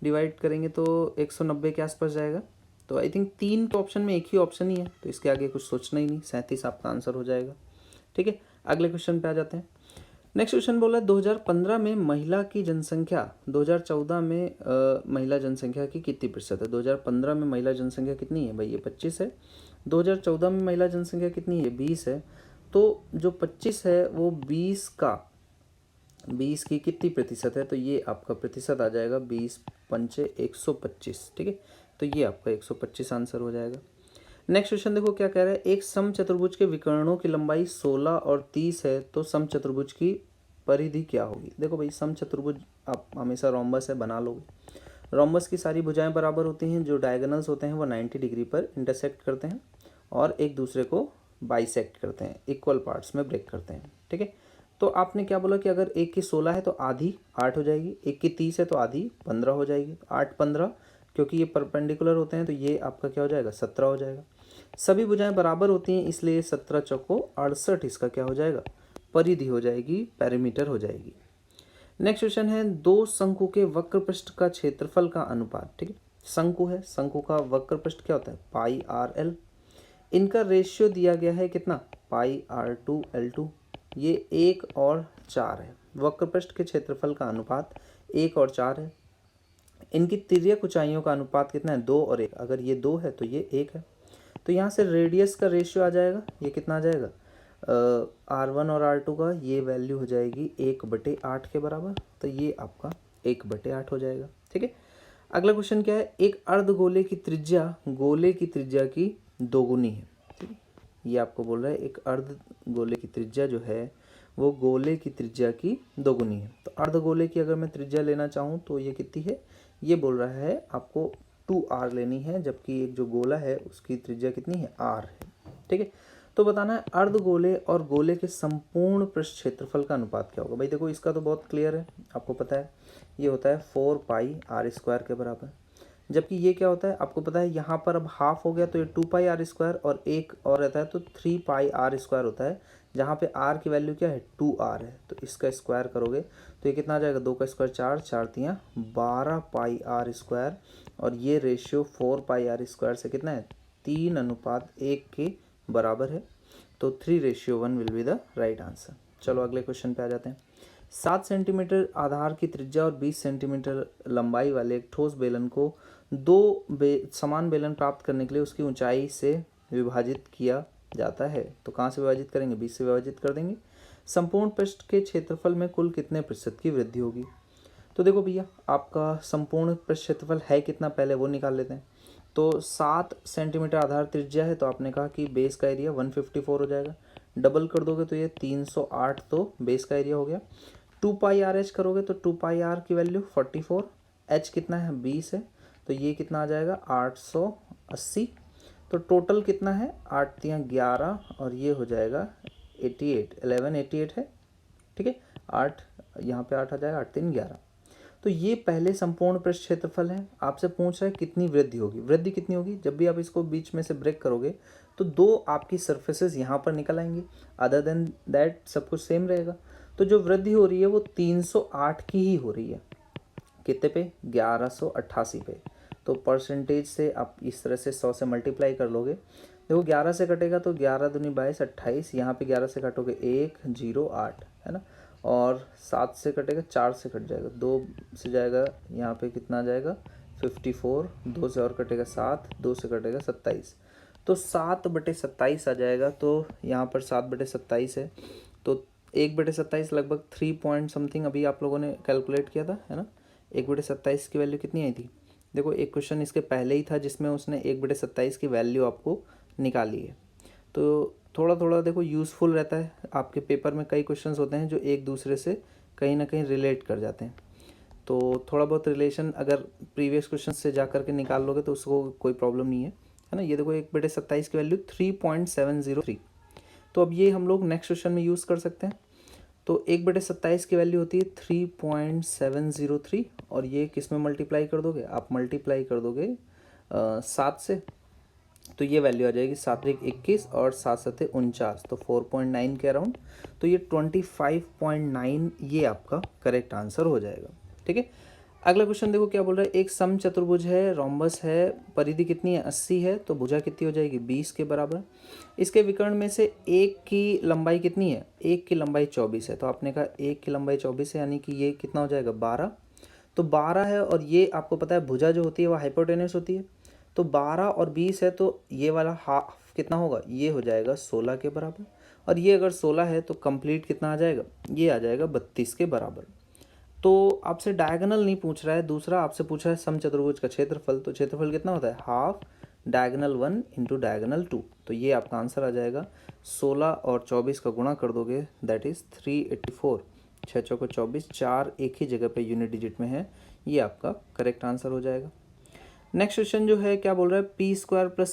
डिवाइड करेंगे तो 190 के आसपास जाएगा। तो आई थिंक 3 के ऑप्शन में एक ही ऑप्शन ही है, तो इसके आगे कुछ सोचना ही नहीं, 37 आपका आंसर हो जाएगा। ठीक है, अगले क्वेश्चन पे आ जाते हैं। नेक्स्ट क्वेश्चन बोला 2015 में महिला की जनसंख्या 2014 में महिला जनसंख्या की कितनी प्रतिशत है। 2015 में महिला जनसंख्या कितनी है भाई, ये 25 है। 2014 में महिला जनसंख्या कितनी है 20 है। तो जो 25 है वो 20 की कितनी प्रतिशत है, तो ये आपका प्रतिशत आ जाएगा 20 पंचे 125। ठीक है, तो ये आपका 125 आंसर हो जाएगा। नेक्स्ट क्वेश्चन देखो क्या कह रहा है, एक समचतुर्भुज के विकर्णों की लंबाई 16 और 30 है, तो समचतुर्भुज की परिधि क्या होगी। देखो भाई समचतुर्भुज आप हमेशा रोम्बस है बना लोगे। रोम्बस की सारी भुजाएं बराबर होती हैं, जो डायगोनल्स होते हैं वो 90 डिग्री पर इंटरसेक्ट करते हैं और एक दूसरे को बाइसेक्ट करते हैं, इक्वल पार्ट्स में ब्रेक करते हैं। ठीक है, तो आपने क्या बोला कि अगर एक की 16 है तो आधी 8 हो जाएगी, एक की 30 है तो आधी 15 हो जाएगी। 8 15 क्योंकि ये परपेंडिकुलर होते हैं तो ये आपका क्या हो जाएगा 17 हो जाएगा। सभी भुजाएं बराबर होती हैं इसलिए 17 चौको 68 इसका क्या हो जाएगा परिधि हो जाएगी, पेरीमीटर हो जाएगी। नेक्स्ट क्वेश्चन है, दो शंकु के वक्र पृष्ठ का क्षेत्रफल का अनुपात। ठीक है, शंकु है, शंकु का वक्र पृष्ठ क्या होता है पाई आर एल। इनका रेशियो दिया गया है कितना पाई R2L2, ये 1 और 4 है। वक्र पृष्ठ के क्षेत्रफल का अनुपात 1 और 4 है। इनकी तिर्यक ऊंचाइयों का अनुपात कितना है 2 और 1, अगर ये 2 है तो ये 1 है। तो यहाँ से रेडियस का रेशियो आ जाएगा, ये कितना आ जाएगा R1 और R2 का ये वैल्यू हो जाएगी 1/8 के बराबर, तो ये आपका 1/8 हो जाएगा। ठीक है, अगला क्वेश्चन क्या है, एक अर्धगोले की त्रिज्या गोले की त्रिज्या की दोगुनी है। ठीक है, ये आपको बोल रहा है एक अर्धगोले की त्रिज्या जो है वो गोले की त्रिज्या की दोगुनी है। तो अर्धगोले की अगर मैं त्रिज्या लेना चाहूँ तो ये कितनी है, ये बोल रहा है आपको 2r लेनी है, जबकि एक जो गोला है उसकी त्रिज्या कितनी है r है। ठीक है, तो बताना है अर्धगोले और गोले के संपूर्ण पृष्ठ क्षेत्रफल का अनुपात क्या होगा। भाई देखो इसका तो बहुत क्लियर है, आपको पता है ये होता है 4πr² के बराबर, जबकि ये क्या होता है आपको पता है यहाँ पर अब हाफ हो गया तो ये 2πr² और एक और रहता है तो 3πr² होता है, जहाँ पे r की वैल्यू क्या है 2r है, तो इसका स्क्वायर करोगे तो ये कितना आ जाएगा 2 का स्क्वायर 4, 4 तियाँ 12πr², और ये रेशियो 4πr² से कितना है 3:1 के बराबर है। तो 3:1 will be the right answer. चलो अगले क्वेश्चन पे आ जाते हैं। 7 सेंटीमीटर आधार की त्रिज्या और 20 सेंटीमीटर लंबाई वाले एक ठोस बेलन को दो समान बेलन प्राप्त करने के लिए उसकी ऊंचाई से विभाजित किया जाता है। तो कहाँ से विभाजित करेंगे? 20 से विभाजित कर देंगे। संपूर्ण पृष्ठ के क्षेत्रफल में कुल कितने प्रतिशत की वृद्धि होगी? तो देखो भैया, आपका संपूर्ण पृष्ठ क्षेत्रफल है कितना, पहले वो निकाल लेते हैं। तो 7 सेंटीमीटर आधार त्रिज्या है, तो आपने कहा कि बेस का एरिया 154 हो जाएगा। डबल कर दोगे तो ये 308, तो बेस का एरिया हो गया। 2 पाई आर एच करोगे तो 2 पाई आर की वैल्यू 44, एच कितना है? 20 है, तो ये कितना आ जाएगा? 880। तो टोटल कितना है? 8 तियाँ 11 और ये हो जाएगा 88, 1188 है, ठीक है। 8 यहाँ पे 8 आ जाएगा, 8 3 11। तो ये पहले संपूर्ण पृष्ठ क्षेत्रफल है। आपसे पूछ रहा है कितनी वृद्धि होगी। वृद्धि कितनी होगी? जब भी आप इसको बीच में से ब्रेक करोगे तो दो आपकी सरफेसेस यहाँ पर निकल आएंगी, अदर देन दैट सब कुछ सेम रहेगा। तो जो वृद्धि हो रही है वो 308 की ही हो रही है। कितने पे? 1188 पे। तो परसेंटेज से आप इस तरह से 100 से मल्टीप्लाई कर लोगे। देखो 11 से कटेगा तो 11 दूनी 22, 28। यहाँ पे 11 से काटोगे 108, है ना। और 7 से कटेगा, 4 से कट जाएगा, 2 से जाएगा, यहाँ पे कितना आ जाएगा? 54। 2 से और कटेगा 7, 2 से कटेगा 27, तो 7/27 आ जाएगा। तो यहाँ पर 7/27 है, तो 1/27 लगभग 3 पॉइंट समथिंग अभी आप लोगों ने कैलकुलेट किया था, है ना। 1/27 की वैल्यू कितनी आई थी? देखो एक क्वेश्चन इसके पहले ही था जिसमें उसने 1/27 की वैल्यू आपको निकाली है। तो थोड़ा थोड़ा देखो यूज़फुल रहता है। आपके पेपर में कई क्वेश्चंस होते हैं जो एक दूसरे से कहीं ना कहीं रिलेट कर जाते हैं, तो थोड़ा बहुत रिलेशन अगर प्रीवियस क्वेश्चन से जा करके निकाल लोगे तो उसको कोई प्रॉब्लम नहीं है ना। ये देखो 1/27 की वैल्यू 3.703। तो अब ये हम लोग नेक्स्ट क्वेश्चन में यूज़ कर सकते हैं। तो 1/27 की वैल्यू होती है 3.703, और ये किस में मल्टीप्लाई कर दोगे? आप मल्टीप्लाई कर दोगे 7 से, तो ये वैल्यू आ जाएगी 7 × 21 और 7 7 49, तो 4.9 के अराउंड। तो ये 25.9 ये आपका करेक्ट आंसर हो जाएगा, ठीक है। अगला क्वेश्चन देखो क्या बोल रहा है। एक समचतुर्भुज है, रोम्बस है, परिधि कितनी है? 80 है, तो भुजा कितनी हो जाएगी? 20 के बराबर। इसके विकर्ण में से एक की लंबाई कितनी है? एक की लंबाई 24 है, तो आपने कहा एक की लंबाई 24 है, यानी कि ये कितना हो जाएगा? 12। तो 12 है, और ये आपको पता है भुजा जो होती है वो हाइपोटेनस होती है। तो 12 और 20 है, तो ये वाला हाफ कितना होगा? ये हो जाएगा 16 के बराबर। और ये अगर 16 है तो कंप्लीट कितना आ जाएगा? ये आ जाएगा 32 के बराबर। तो आपसे डायगोनल नहीं पूछ रहा है, दूसरा आपसे पूछा है समचतुर्भुज का क्षेत्रफल। तो क्षेत्रफल कितना होता है? Half diagonal 1 × diagonal 2। तो ये आपका आंसर आ जाएगा। 16 और 24 का गुणा कर दोगे, दैट इज़ 384। 6 चौको 24, 4 एक ही जगह पे यूनिट डिजिट में है, ये आपका करेक्ट आंसर हो जाएगा। नेक्स्ट क्वेश्चन जो है क्या बोल रहा है? p² +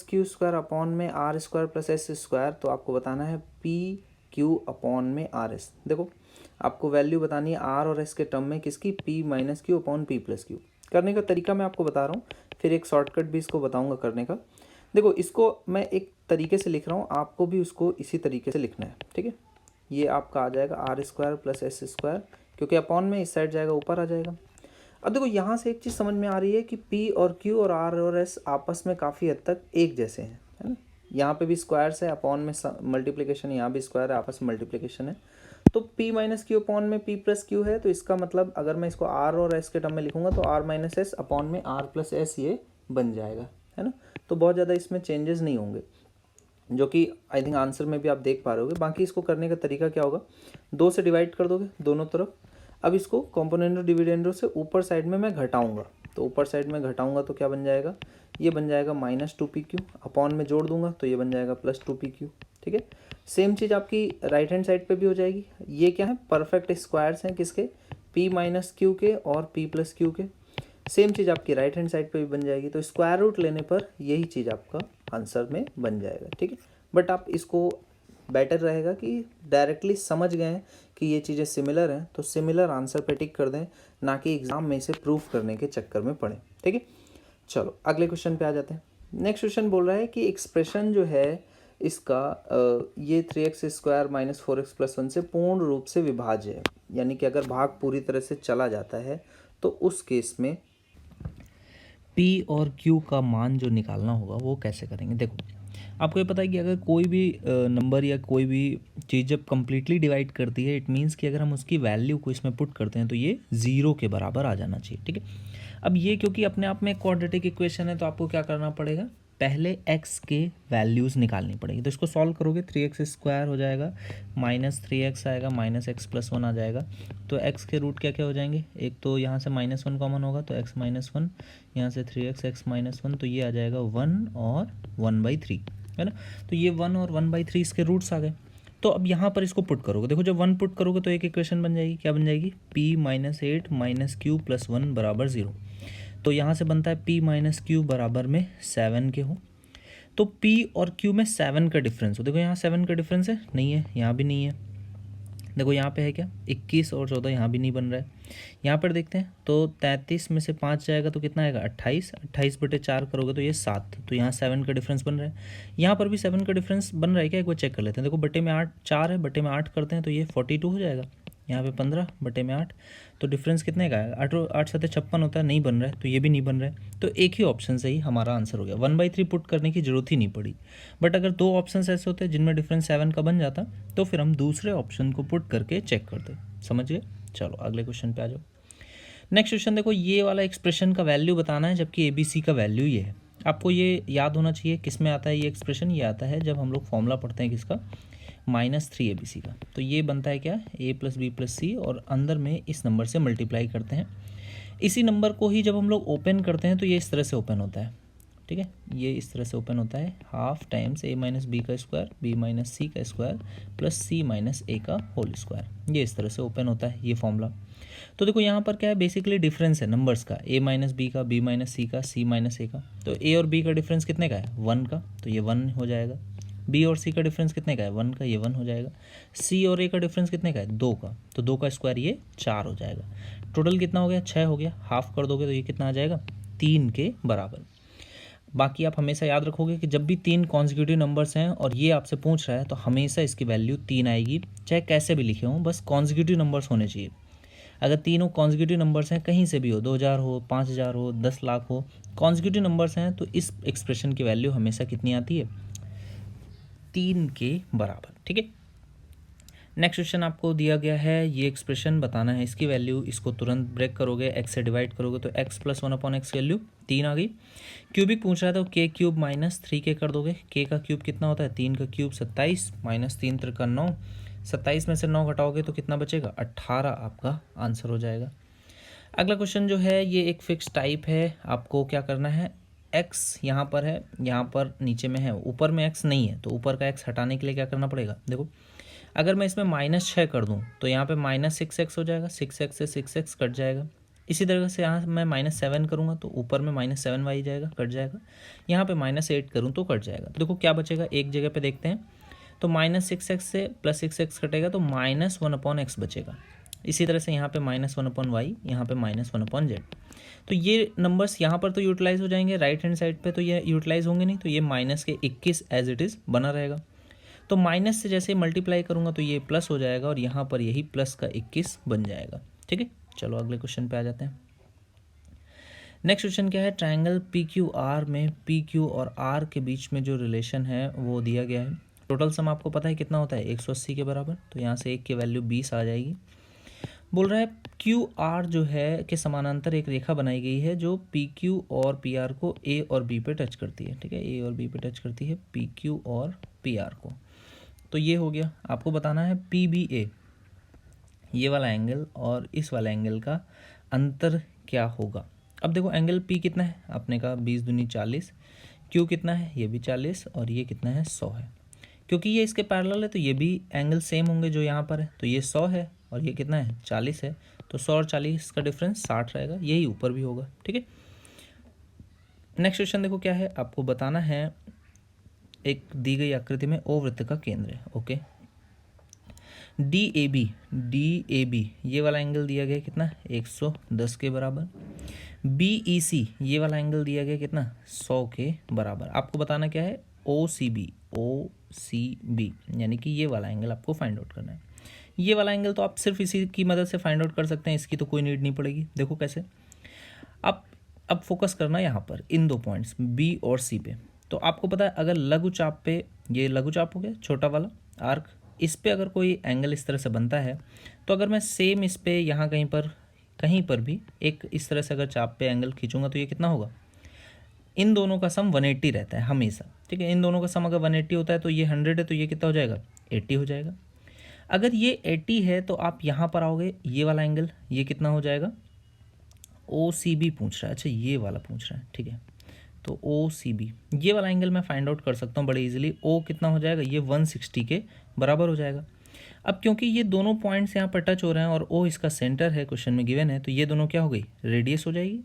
q² अपॉन में r² + s²। तो आपको बताना है p/q अपॉन में r/s। देखो आपको वैल्यू बतानी है r और s के टर्म में किसकी? p - q upon p + q। करने का तरीका मैं आपको बता रहा हूँ, फिर एक शॉर्टकट भी इसको बताऊँगा करने का। देखो इसको मैं एक तरीके से लिख रहा हूँ, आपको भी उसको इसी तरीके से लिखना है, ठीक है। ये आपका आ जाएगा r² + s², क्योंकि अपॉन में इस साइड जाएगा ऊपर आ जाएगा। अब देखो यहाँ से एक चीज़ समझ में आ रही है कि P और Q और R और S आपस में काफ़ी हद तक एक जैसे हैं, है ना। यहाँ पे भी स्क्वायर्स है, अपॉन में मल्टीप्लिकेशन, यहाँ भी स्क्वायर है, आपस में मल्टीप्लिकेशन है। तो P - Q अपॉन में P + Q है, तो इसका मतलब अगर मैं इसको R और S के टर्म में लिखूंगा तो R - S अपॉन में R + S ये बन जाएगा, है ना। तो बहुत ज़्यादा इसमें चेंजेस नहीं होंगे, जो कि आई थिंक आंसर में भी आप देख पा रहे होगे। बाकी इसको करने का तरीका क्या होगा? 2 से डिवाइड कर दोगे दोनों तरफ। अब इसको कॉम्पोनेंडो डिविडेंडो से ऊपर साइड में मैं घटाऊंगा, तो ऊपर साइड में घटाऊंगा तो क्या बन जाएगा? ये बन जाएगा -2pq। अपॉन में जोड़ दूंगा तो ये बन जाएगा +2pq, ठीक है। सेम चीज़ आपकी राइट हैंड साइड पे भी हो जाएगी। ये क्या है? परफेक्ट स्क्वायर्स हैं किसके? p - q के और p + q के। सेम चीज़ आपकी राइट हैंड साइड पे भी बन जाएगी। तो स्क्वायर रूट लेने पर यही चीज़ आपका आंसर में बन जाएगा, ठीक है। बट आप इसको बेटर रहेगा कि डायरेक्टली समझ गए हैं कि ये चीज़ें सिमिलर हैं, तो सिमिलर आंसर पे टिक कर दें, ना कि एग्ज़ाम में इसे प्रूफ करने के चक्कर में पड़े, ठीक है। चलो अगले क्वेश्चन पे आ जाते हैं। नेक्स्ट क्वेश्चन बोल रहा है कि एक्सप्रेशन जो है इसका ये 3x² - 4x + 1 से पूर्ण रूप से विभाज्य है, यानी कि अगर भाग पूरी तरह से चला जाता है तो उस केस में पी और क्यू का मान जो निकालना होगा वो कैसे करेंगे। देखो आपको ये पता है कि अगर कोई भी नंबर या कोई भी चीज़ जब कम्प्लीटली डिवाइड करती है, इट मीन्स कि अगर हम उसकी वैल्यू को इसमें पुट करते हैं तो ये ज़ीरो के बराबर आ जाना चाहिए, ठीक है। अब ये क्योंकि अपने आप में क्वाड्रेटिक इक्वेशन है तो आपको क्या करना पड़ेगा, पहले x के वैल्यूज़ निकालनी पड़ेगी। तो इसको सॉल्व करोगे 3x² हो जाएगा, -3x आएगा, -x+1 आ जाएगा। तो x के रूट क्या क्या हो जाएंगे, एक तो यहाँ से -1 कॉमन होगा तो x-1, यहाँ से 3x x-1, तो ये आ जाएगा 1 और 1/3, है ना। तो ये 1 और 1/3 इसके रूट्स आ गए। तो अब यहाँ पर इसको पुट करोगे, देखो जब 1 पुट करोगे तो एक इक्वेशन बन जाएगी, क्या बन जाएगी, p - 8 - q + 1 = 0। तो यहाँ से बनता है p - q बराबर में 7 के हो। तो p और q में 7 का डिफरेंस हो, देखो यहाँ 7 का डिफरेंस है, नहीं है, यहाँ भी नहीं है। देखो यहाँ पे है क्या, 21 और 14, यहाँ भी नहीं बन रहा है। यहाँ पर देखते हैं तो 33 में से 5 जाएगा तो कितना आएगा, 28, 28/4 करोगे तो ये 7, तो यहाँ 7 का डिफरेंस बन रहा है। यहाँ पर भी 7 का डिफरेंस बन रहा है क्या, एक बार चेक कर लेते हैं। देखो बटे में 8, 4 है, बटे में 8 करते हैं तो ये 42 हो जाएगा। यहाँ पे 15 बटे में 8, तो डिफरेंस कितने का आएगा, 8 7 56 होता है, नहीं बन रहा है, तो ये भी नहीं बन रहा है। तो एक ही ऑप्शन से ही हमारा आंसर हो गया, 1/3 पुट करने की जरूरत ही नहीं पड़ी। बट अगर दो ऑप्शन ऐसे होते हैं जिनमें डिफरेंस 7 का बन जाता तो फिर हम दूसरे ऑप्शन को पुट करके चेक करते। समझ गए। चलो अगले क्वेश्चन पे आ जाओ। नेक्स्ट क्वेश्चन देखो, ये वाला एक्सप्रेशन का वैल्यू बताना है जबकि ABC का वैल्यू ये है। आपको ये याद होना चाहिए किस में आता है ये एक्सप्रेशन, ये आता है जब हम लोग फॉर्मूला पढ़ते हैं किसका, -3 ABC का। तो ये बनता है क्या, a + b + c, और अंदर में इस नंबर से मल्टीप्लाई करते हैं। इसी नंबर को ही जब हम लोग ओपन करते हैं तो ये इस तरह से ओपन होता है, ठीक है, ये इस तरह से ओपन होता है, ½ टाइम्स a - b का स्क्वायर, b - c का स्क्वायर प्लस c - a का होल स्क्वायर, ये इस तरह से ओपन होता है ये फॉर्मूला। तो देखो यहाँ पर क्या है, बेसिकली डिफरेंस है नंबर्स का, a - b का, b - c का, c - a का। तो a और b का डिफरेंस कितने का है, 1 का, तो ये 1 हो जाएगा। b और c का डिफरेंस कितने का है, 1 का, ये 1 हो जाएगा। c और a का डिफरेंस कितने का है, 2 का, तो 2 का स्क्वायर ये 4 हो जाएगा। टोटल कितना हो गया, 6 हो गया। हाफ कर दोगे तो ये कितना आ जाएगा, 3 के बराबर। बाकी आप हमेशा याद रखोगे कि जब भी 3 कॉन्जिक्यूटिव नंबर्स हैं और ये आपसे पूछ रहा है तो हमेशा इसकी वैल्यू 3 आएगी, चाहे कैसे भी लिखे हों, बस कॉन्जिक्यूटिव नंबर्स होने चाहिए। अगर तीनों कॉन्जिक्यूटिव नंबर्स हैं, कहीं से भी हो, 2000 हो, 5000 हो, 10 लाख हो, कॉन्जिक्यूटिव नंबर्स हैं तो इस एक्सप्रेशन की वैल्यू हमेशा कितनी आती है, 3 के बराबर, ठीक है। नेक्स्ट क्वेश्चन आपको दिया गया है, ये एक्सप्रेशन बताना है, इसकी वैल्यू, इसको तुरंत ब्रेक करोगे, x से डिवाइड करोगे तो x + 1/x की वैल्यू 3 आ गई। क्यूबिक पूछ रहा था तो k³ - 3k कर दोगे, k का क्यूब कितना होता है, 3 का क्यूब 27, -3 × 9, 27 में से 9 घटाओगे तो कितना बचेगा, 18 आपका आंसर हो जाएगा। अगला क्वेश्चन जो है ये एक फिक्स टाइप है, आपको क्या करना है, x यहाँ पर है, यहाँ पर नीचे में है, ऊपर में x नहीं है, तो ऊपर का x हटाने के लिए क्या करना पड़ेगा, देखो अगर मैं इसमें -6 कर दूं तो यहाँ पे -6x हो जाएगा, 6x से 6x कट जाएगा। इसी तरह से यहाँ मैं -7 करूँगा तो ऊपर में -7y जाएगा, कट जाएगा। यहाँ पे -8 करूँ तो कट जाएगा। तो देखो क्या बचेगा, एक जगह पे देखते हैं, तो -6x से +6x कटेगा तो -1/x बचेगा। इसी तरह से यहाँ पे -1/y, यहाँ पे -1/z। तो ये नंबर्स यहाँ पर तो यूटिलाइज हो जाएंगे, राइट हैंड साइड पे तो ये यूटिलाइज होंगे नहीं, तो ये -21 एज इट इज़ बना रहेगा। तो माइनस से जैसे मल्टीप्लाई करूँगा तो ये प्लस हो जाएगा और यहाँ पर यही प्लस का 21 बन जाएगा, ठीक है। चलो अगले क्वेश्चन पे आ जाते हैं। नेक्स्ट क्वेश्चन क्या है, ट्रायंगल PQR में PQ और R के बीच में जो रिलेशन है वो दिया गया है। टोटल सम आपको पता है कितना होता है, 180 के बराबर, तो यहाँ से 1 की वैल्यू 20 आ जाएगी। बोल रहा है QR जो है के समानांतर एक रेखा बनाई गई है जो PQ और PR को A और B पे टच करती है, ठीक है, A और B पे टच करती है PQ और PR को। तो ये हो गया, आपको बताना है PBA, ये वाला एंगल और इस वाला एंगल का अंतर क्या होगा। अब देखो एंगल P कितना है, आपने कहा 20 दूनी 40, Q कितना है, ये भी 40, और ये कितना है, 100 है। क्योंकि ये इसके पैरेलल है तो ये भी एंगल सेम होंगे जो यहाँ पर है, तो ये 100 है और ये कितना है, 40 है, तो 100 और 40 का डिफरेंस 60 रहेगा, यही ऊपर भी होगा, ठीक है। नेक्स्ट क्वेश्चन देखो क्या है, आपको बताना है एक दी गई आकृति में O वृत्त का केंद्र है, ओके। DAB ये वाला एंगल दिया गया कितना, 110 के बराबर। BEC ये वाला एंगल दिया गया कितना, 100 के बराबर। आपको बताना क्या है, OCB यानी कि ये वाला एंगल आपको फाइंड आउट करना है। ये वाला एंगल तो आप सिर्फ इसी की मदद से फाइंड आउट कर सकते हैं, इसकी तो कोई नीड नहीं पड़ेगी। देखो कैसे, अब अब फोकस करना यहाँ पर इन दो पॉइंट्स बी और सी पे। तो आपको पता है अगर लघु चाप पे, ये लघु चाप हो गया छोटा वाला आर्क, इस पे अगर कोई एंगल इस तरह से बनता है, तो अगर मैं सेम इस पे यहाँ कहीं पर भी एक इस तरह से अगर चाप पे एंगल खींचूंगा तो ये कितना होगा, इन दोनों का सम 180 रहता है हमेशा, ठीक है। इन दोनों का सम अगर 180 होता है तो ये 100 है, तो ये कितना हो जाएगा, 80 हो जाएगा। अगर ये 80 है तो आप यहाँ पर आओगे, ये वाला एंगल ये कितना हो जाएगा, ओ सी बी पूछ रहा है, अच्छा ये वाला पूछ रहा है, ठीक है। तो ओ सी बी ये वाला एंगल मैं फाइंड आउट कर सकता हूँ बड़े इजीली। ओ कितना हो जाएगा, ये 160 के बराबर हो जाएगा। अब क्योंकि ये दोनों पॉइंट्स यहाँ पर टच हो रहे हैं और ओ इसका सेंटर है, क्वेश्चन में गिवन है, तो ये दोनों क्या हो गई, रेडियस हो जाएगी।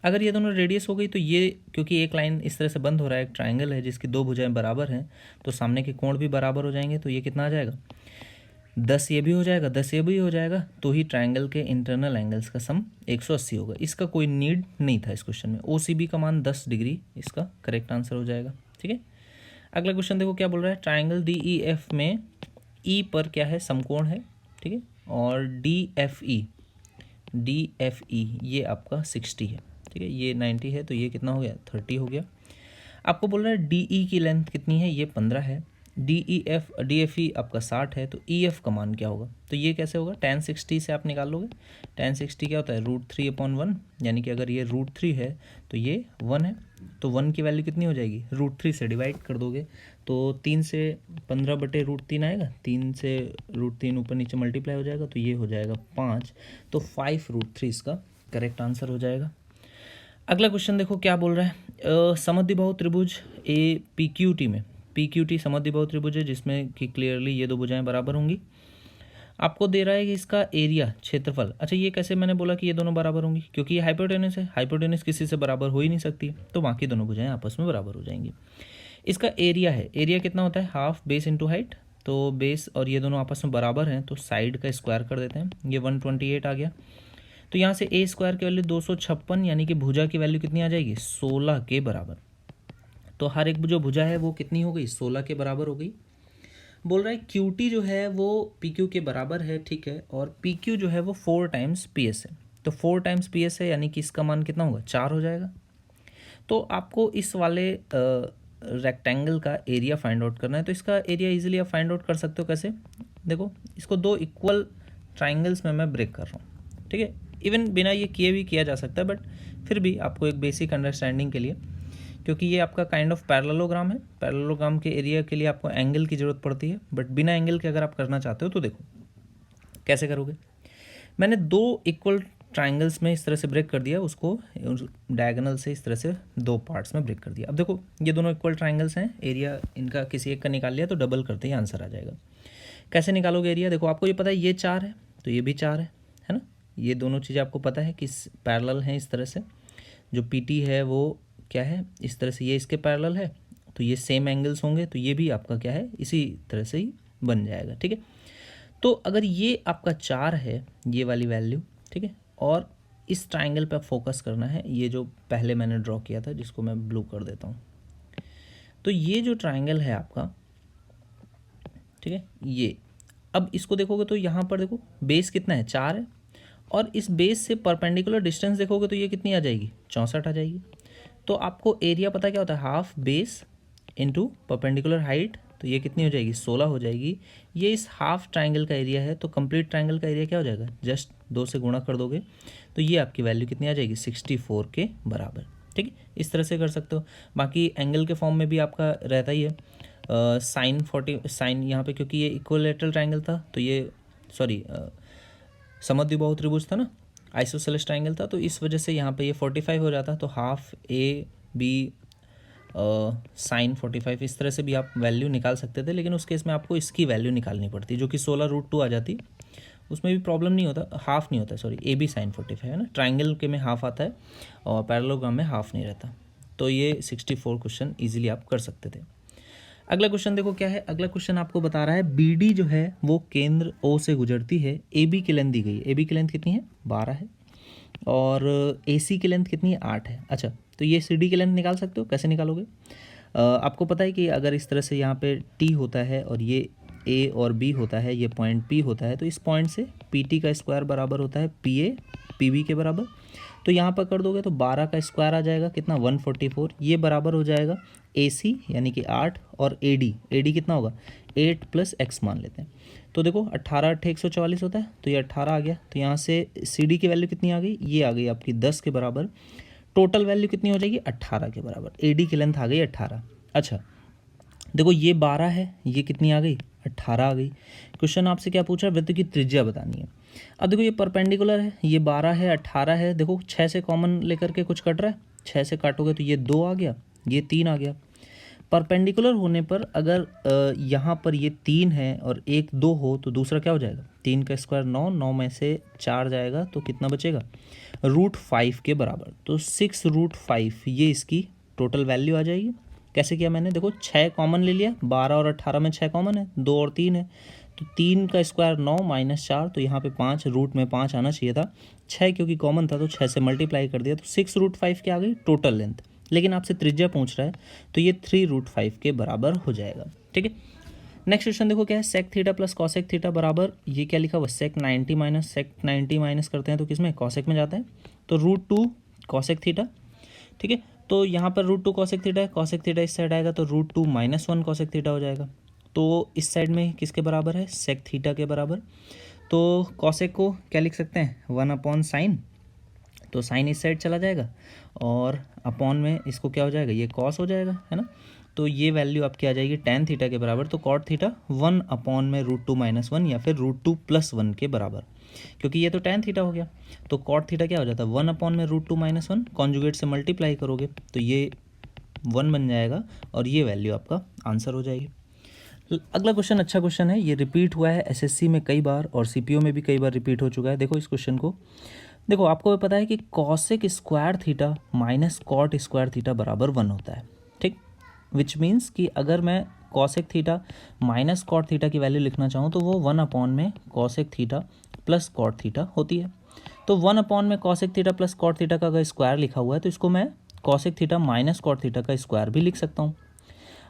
अगर ये दोनों रेडियस हो गई तो ये, क्योंकि एक लाइन इस तरह से बंद हो रहा है, एक ट्राइंगल है जिसकी दो भुजाएं बराबर हैं, तो सामने के कोण भी बराबर हो जाएंगे, तो ये कितना आ जाएगा, 10 ये भी हो जाएगा, 10 ये भी हो जाएगा, तो ही ट्राइंगल के इंटरनल एंगल्स का सम 180 होगा। इसका कोई नीड नहीं था इस क्वेश्चन में। ओ सी बी का मान 10 डिग्री इसका करेक्ट आंसर हो जाएगा, ठीक है। अगला क्वेश्चन देखो क्या बोल रहा है, ट्राइंगल डी ई एफ में ई पर क्या है, समकोण है, ठीक है, और डी एफ ई ये आपका 60 है, ठीक है, ये 90 है, तो ये कितना हो गया, 30 हो गया। आपको बोल रहा है डी ई की लेंथ कितनी है, ये 15 है, डी एफ ई आपका 60 है, तो ई एफ का मान क्या होगा, तो ये कैसे होगा, tan 60 से आप निकाल लोगे। tan 60 क्या होता है, √3/1, यानी कि अगर ये √3 है तो ये 1 है, तो 1 की वैल्यू कितनी हो जाएगी, √3 से डिवाइड कर दोगे तो 3 से 15/√3 आएगा, 3 से √3 ऊपर नीचे मल्टीप्लाई हो जाएगा, तो ये हो जाएगा 5, तो 5√3 इसका करेक्ट आंसर हो जाएगा। अगला क्वेश्चन देखो क्या बोल रहा है, समद्विबाहु त्रिभुज ए पी क्यू टी में, पी क्यू टी समद्विबाहु त्रिभुज है जिसमें कि क्लियरली ये दो भुजाएं बराबर होंगी। आपको दे रहा है कि इसका एरिया, क्षेत्रफल, अच्छा ये कैसे मैंने बोला कि ये दोनों बराबर होंगी, क्योंकि ये हाइपोटेनस है, हाइपोटेनस किसी से बराबर हो ही नहीं सकती, तो बाकी दोनों भुजाएं आपस में बराबर हो जाएंगी। इसका एरिया है, एरिया कितना होता है, हाफ बेस इंटू हाइट, तो बेस और ये दोनों आपस में बराबर हैं, तो साइड का स्क्वायर कर देते हैं, ये 128 आ गया। तो यहाँ से ए स्क्वायर की वैल्यू 256, यानी कि भुजा की वैल्यू कितनी आ जाएगी, 16 के बराबर। तो हर एक जो भुजा है वो कितनी हो गई, 16 के बराबर हो गई। बोल रहा है क्यू टी जो है वो पी क्यू के बराबर है, ठीक है, और पी क्यू जो है वो 4 टाइम्स पी एस है, तो 4 टाइम्स पी एस है, यानी कि इसका मान कितना होगा, 4 हो जाएगा। तो आपको इस वाले रेक्टेंगल का एरिया फाइंड आउट करना है, तो इसका एरिया इजीली आप फाइंड आउट कर सकते हो। कैसे, देखो इसको दो इक्वल ट्राइंगल्स में मैं ब्रेक कर रहा हूँ, ठीक है, इवन बिना ये किए भी किया जा सकता है, बट फिर भी आपको एक बेसिक अंडरस्टैंडिंग के लिए, क्योंकि ये आपका काइंड ऑफ पैरेललोग्राम है, पैरेललोग्राम के एरिया के लिए आपको एंगल की ज़रूरत पड़ती है, बट बिना एंगल के अगर आप करना चाहते हो तो देखो कैसे करोगे। मैंने दो इक्वल ट्राइंगल्स में इस तरह से ब्रेक कर दिया, उसको डायगोनल से इस तरह से दो पार्ट्स में ब्रेक कर दिया। अब देखो ये दोनों इक्वल ट्राइंगल्स हैं, एरिया इनका किसी एक का निकाल लिया तो डबल करते ही आंसर आ जाएगा। कैसे निकालोगे एरिया, देखो आपको ये पता है ये 4 है तो ये भी 4 है ना, ये दोनों चीज़ें आपको पता है कि पैरेलल हैं इस तरह से। जो पी टी है वो क्या है, इस तरह से ये इसके पैरेलल है, तो ये सेम एंगल्स होंगे, तो ये भी आपका क्या है, इसी तरह से ही बन जाएगा, ठीक है। तो अगर ये आपका 4 है ये वाली वैल्यू, ठीक है, और इस ट्राइंगल पर फोकस करना है, ये जो पहले मैंने ड्रॉ किया था जिसको मैं ब्लू कर देता हूँ, तो ये जो ट्राइंगल है आपका, ठीक है, ये अब इसको देखोगे तो यहाँ पर देखो बेस कितना है, 4 है, और इस बेस से परपेंडिकुलर डिस्टेंस देखोगे तो ये कितनी आ जाएगी, 64 आ जाएगी। तो आपको एरिया पता क्या होता है, half base into perpendicular height, तो ये कितनी हो जाएगी, 16 हो जाएगी। ये इस हाफ ट्राइंगल का एरिया है, तो कंप्लीट ट्राइंगल का एरिया क्या हो जाएगा, जस्ट 2 से गुणा कर दोगे तो ये आपकी वैल्यू कितनी आ जाएगी, 64 के बराबर, ठीक है। इस तरह से कर सकते हो। बाकी एंगल के फॉर्म में भी आपका रहता ही है, साइन यहाँ पे, क्योंकि ये इक्विलैटरल ट्राइंगल था, तो ये सॉरी समद्विबाहु त्रिभुज था ना, आइसोसेलेस ट्राइंगल था, तो इस वजह से यहाँ पे ये 45 हो जाता, तो हाफ ए बी साइन 45, इस तरह से भी आप वैल्यू निकाल सकते थे, लेकिन उस केस में आपको इसकी वैल्यू निकालनी पड़ती, जो कि 16√2 आ जाती। उसमें भी प्रॉब्लम नहीं होता, हाफ नहीं होता, सॉरी ए बी साइन 45 है ना, ट्राइंगल के में हाफ आता है और पैरेललोग्राम में हाफ नहीं रहता, तो ये 64 क्वेश्चन ईजिली आप कर सकते थे। अगला क्वेश्चन देखो क्या है, अगला क्वेश्चन आपको बता रहा है बी डी जो है वो केंद्र ओ से गुजरती है, ए बी की लेंथ दी गई है, ए बी की लेंथ कितनी है, 12 है, और ए सी की लेंथ कितनी है, 8 है। अच्छा, तो ये सी डी की लेंथ निकाल सकते हो, कैसे निकालोगे, आपको पता है कि अगर इस तरह से यहाँ पे टी होता है और ये ए और बी होता है, ये पॉइंट पी होता है, तो इस पॉइंट से पी टी का स्क्वायर बराबर होता है पी ए PB के बराबर। तो यहाँ पर कर दोगे तो 12 का स्क्वायर आ जाएगा कितना 144, ये बराबर हो जाएगा AC यानी कि 8 और AD कितना होगा 8 + x मान लेते हैं। तो देखो 18 8 144 होता है, तो ये 18 आ गया। तो यहाँ से CD की वैल्यू कितनी आ गई, ये आ गई आपकी 10 के बराबर। टोटल वैल्यू कितनी हो जाएगी 18 के बराबर। AD की लेंथ आ गई 18। अच्छा देखो ये 12 है, ये कितनी आ गई 18 आ गई। क्वेश्चन आपसे क्या पूछा है, वृत्त की त्रिज्या बतानी है। अब देखो ये परपेंडिकुलर है, ये 12 है 18 है, देखो 6 से कॉमन लेकर के कुछ कट रहा है, 6 से काटोगे तो ये 2 आ गया, ये 3 आ गया। परपेंडिकुलर होने पर अगर यहाँ पर ये 3 है और 1 2 हो तो दूसरा क्या हो जाएगा, 3 का स्क्वायर 9, 9 में से 4 जाएगा तो कितना बचेगा √5 के बराबर। तो 6 √5 ये इसकी टोटल वैल्यू आ जाएगी। कैसे किया मैंने, देखो 6 कॉमन ले लिया, 12 और 18 में 6 कॉमन है, 2 और 3 है, तो 3 का स्क्वायर 9 - 4, तो यहाँ पे 5 रूट में 5 आना चाहिए था, 6 क्योंकि कॉमन था तो 6 से मल्टीप्लाई कर दिया, तो 6 √5 क्या आ गई टोटल लेंथ। लेकिन आपसे त्रिज्या पूछ रहा है तो ये 3 √5 के बराबर हो जाएगा। ठीक है, नेक्स्ट क्वेश्चन देखो क्या है, sec theta plus cosec theta बराबर, ये क्या लिखा हुआ सेक 90 माइनस सेक 90 माइनस करते हैं तो किसमें कॉसेक में जाता है, तो √2 कॉसेक थीटा। ठीक है, तो यहाँ पर √2 कॉसेक थीटा है, कॉसेक थीटा इस साइड आएगा तो √2 - 1 कॉसेक थीटा हो जाएगा। तो इस साइड में किसके बराबर है, सेक थीटा के बराबर। तो कॉसेक को क्या लिख सकते हैं 1/sin, तो साइन इस साइड चला जाएगा और अपॉन में इसको क्या हो जाएगा, ये कॉस हो जाएगा, है ना। तो ये वैल्यू आपकी आ जाएगी tan थीटा के बराबर। तो कॉट थीटा 1/√2 - 1 या फिर √2 + 1 के बराबर, क्योंकि ये तो tan थीटा हो गया। तो कॉट थीटा क्या हो जाता है 1/√2 - 1, कॉन्जुगेट से मल्टीप्लाई करोगे तो ये 1 बन जाएगा और ये वैल्यू आपका आंसर हो जाएगी। अगला क्वेश्चन अच्छा क्वेश्चन है, ये रिपीट हुआ है SSC में कई बार और CPO में भी कई बार रिपीट हो चुका है। देखो इस क्वेश्चन को, देखो आपको पता है कि cosec square theta minus cot square theta बराबर 1 होता है। ठीक, विच मीन्स कि अगर मैं cosec theta minus cot theta की वैल्यू लिखना चाहूँ तो वो 1 में cosec theta plus cot theta होती है। तो 1 में cosec theta plus cot theta का अगर स्क्वायर लिखा हुआ है तो इसको मैं cosec theta minus cot theta का स्क्वायर भी लिख सकता हूँ।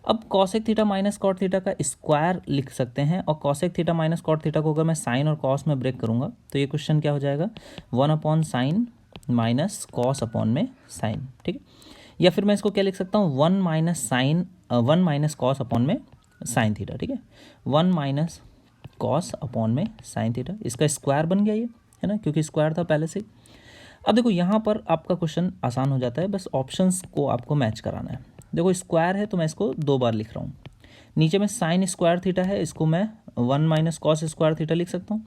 अब cosec theta minus cot theta का स्क्वायर लिख सकते हैं और cosec theta minus cot theta को अगर मैं साइन और कॉस में ब्रेक करूंगा तो ये क्वेश्चन क्या हो जाएगा 1/sin माइनस कॉस अपॉन में साइन। ठीक है, या फिर मैं इसको क्या लिख सकता हूँ 1 - कॉस अपॉन में साइन थीटा। ठीक है, 1 - कॉस अपॉन में साइन थीटा, इसका स्क्वायर बन गया ये, है ना, क्योंकि स्क्वायर था पहले से। अब देखो यहाँ पर आपका क्वेश्चन आसान हो जाता है, बस ऑप्शंस को आपको मैच कराना है। देखो स्क्वायर है तो मैं इसको 2 बार लिख रहा हूँ, नीचे में साइन स्क्वायर थीटा है, इसको मैं 1 - कॉस स्क्वायर थीटा लिख सकता हूँ।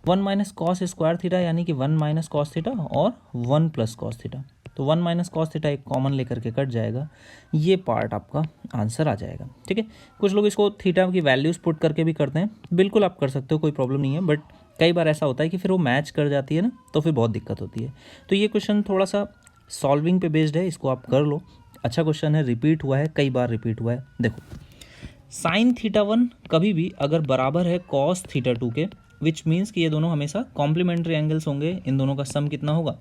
1 - कॉस स्क्वायर थीटा यानी कि 1 - कॉस थीटा और 1 + कॉस थीटा, तो 1 - कॉस थीटा एक कॉमन लेकर के कट जाएगा, ये पार्ट आपका आंसर आ जाएगा। ठीक है, कुछ लोग इसको थीटा की वैल्यूज़ पुट करके भी करते हैं, बिल्कुल आप कर सकते हो, कोई प्रॉब्लम नहीं है, बट कई बार ऐसा होता है कि फिर वो मैच कर जाती है ना, तो फिर बहुत दिक्कत होती है। तो ये क्वेश्चन थोड़ा सा सॉल्विंग पे बेस्ड है, इसको आप कर लो, अच्छा क्वेश्चन है, रिपीट हुआ है, कई बार रिपीट हुआ है। देखो साइन थीटा 1 कभी भी अगर बराबर है कॉस थीटा 2 के, विच मीन्स कि ये दोनों हमेशा कॉम्प्लीमेंट्री एंगल्स होंगे, इन दोनों का सम कितना होगा,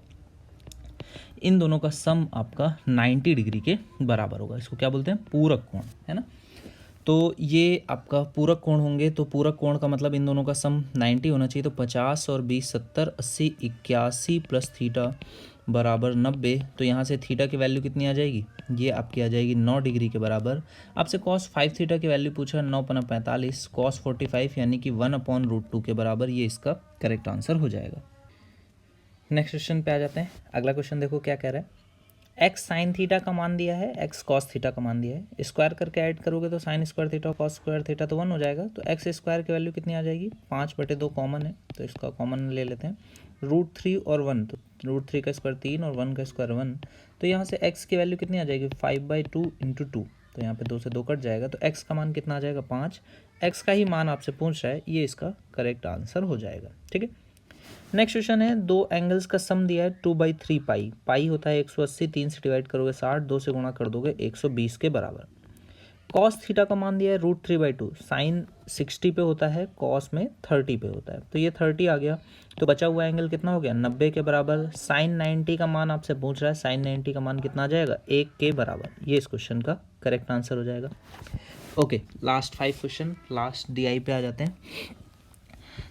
इन दोनों का सम आपका 90 डिग्री के बराबर होगा। इसको क्या बोलते हैं पूरक कोण, है ना। तो ये आपका पूरक कोण होंगे, तो पूरक कोण का मतलब इन दोनों का सम 90 होना चाहिए। तो 50 और 20 70 80 81 प्लस थीटा बराबर 90। तो यहाँ से थीटा की वैल्यू कितनी आ जाएगी, ये आपकी आ जाएगी 9 डिग्री के बराबर। आपसे कॉस 5 थीटा की वैल्यू पूछा 9×45, कॉस 45 यानी कि 1/√2 के बराबर, ये इसका करेक्ट आंसर हो जाएगा। नेक्स्ट क्वेश्चन पे आ जाते हैं। अगला क्वेश्चन देखो क्या कह रहा है, एक्स साइन थीटा का मान दिया है, एक्स कॉस थीटा का मान दिया है, स्क्वायर करके ऐड करोगे तो साइन स्क्वायर थीटा और कॉस स्क्वायर थीटा तो 1 हो जाएगा। तो एक्स स्क्वायर की वैल्यू कितनी आ जाएगी 5/2 कॉमन है, तो इसका कॉमन ले लेते हैं। √3 और 1, तो √3 का स्क्वायर 3 और 1 का स्क्वायर 1, तो यहाँ से एक्स की वैल्यू कितनी आ जाएगी 5/2 × 2, तो यहाँ पे 2 से 2 कट जाएगा, तो एक्स का मान कितना आ जाएगा 5। एक्स का ही मान आपसे पूछ रहा है, ये इसका करेक्ट आंसर हो जाएगा। ठीक है, नेक्स्ट क्वेश्चन है, दो एंगल्स का सम दिया है 2/3 पाई, पाई होता है 180, 3 से डिवाइड करोगे 60, 2 से गुणा कर दोगे 120 के बराबर। कॉस थीटा का मान दिया है √3/2, साइन 60 पे होता है, कॉस में 30 पे होता है, तो ये 30 आ गया, तो बचा हुआ एंगल कितना हो गया 90 के बराबर। साइन 90 का मान आपसे पूछ रहा है, साइन 90 का मान कितना आ जाएगा 1 के बराबर, ये इस क्वेश्चन का करेक्ट आंसर हो जाएगा। Okay, last 5 question, last DI पे आ जाते हैं।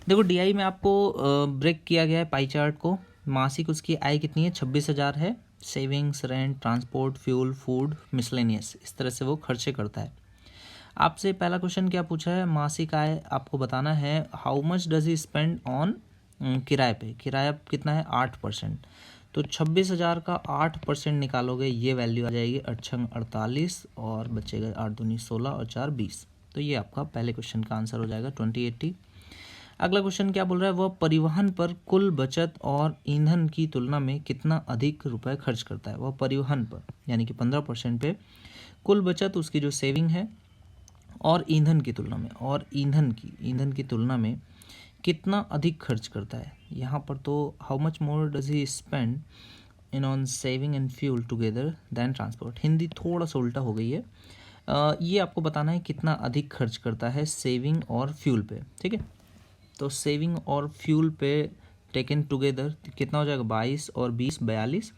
देखो DI में आपको ब्रेक किया गया है पाई चार्ट को, मासिक उसकी आय कितनी है, 26,000 है। Savings, rent, transport, fuel, food, miscellaneous, इस तरह से वो खर्चे करता है। आपसे पहला क्वेश्चन क्या पूछा है, मासिक आय आपको बताना है how much does he spend on किराए पे। किराया कितना है, 8%। तो 26,000 का 8% निकालोगे, ये वैल्यू आ जाएगी 8×48 और बचेगा 8×2 16 और 4 20। तो ये आपका पहले क्वेश्चन का आंसर हो जाएगा 2080। अगला क्वेश्चन क्या बोल रहा है, वह परिवहन पर कुल बचत और ईंधन की तुलना में कितना अधिक रुपए खर्च करता है। वह परिवहन पर यानी कि 15% पे कुल बचत उसकी जो सेविंग है और ईंधन की तुलना में, और ईंधन की तुलना में कितना अधिक खर्च करता है। यहाँ पर तो how much more does he spend in on saving and fuel together than transport. Hindi थोड़ा सा उल्टा हो गई है। ये आपको बताना है कितना अधिक खर्च करता है सेविंग और फ्यूल पे, ठीक है। तो सेविंग और फ्यूल पे टेकन टुगेदर कितना हो जाएगा, 22 और 20 42।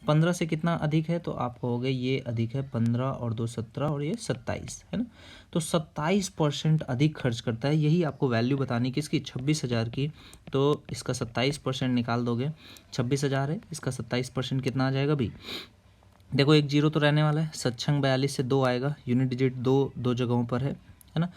15 से कितना अधिक है, तो आपको हो गया ये अधिक है 15 और 2 17 और ये 27 है ना। तो 27% अधिक खर्च करता है। यही आपको वैल्यू बतानी किसकी, 26,000 की। तो इसका 27% निकाल दोगे, 26,000 है, इसका 27% कितना आ जाएगा भाई। देखो एक जीरो तो रहने वाला है, 7×42 से 2 आएगा, यूनिट डिजिट दो जगहों पर है ना।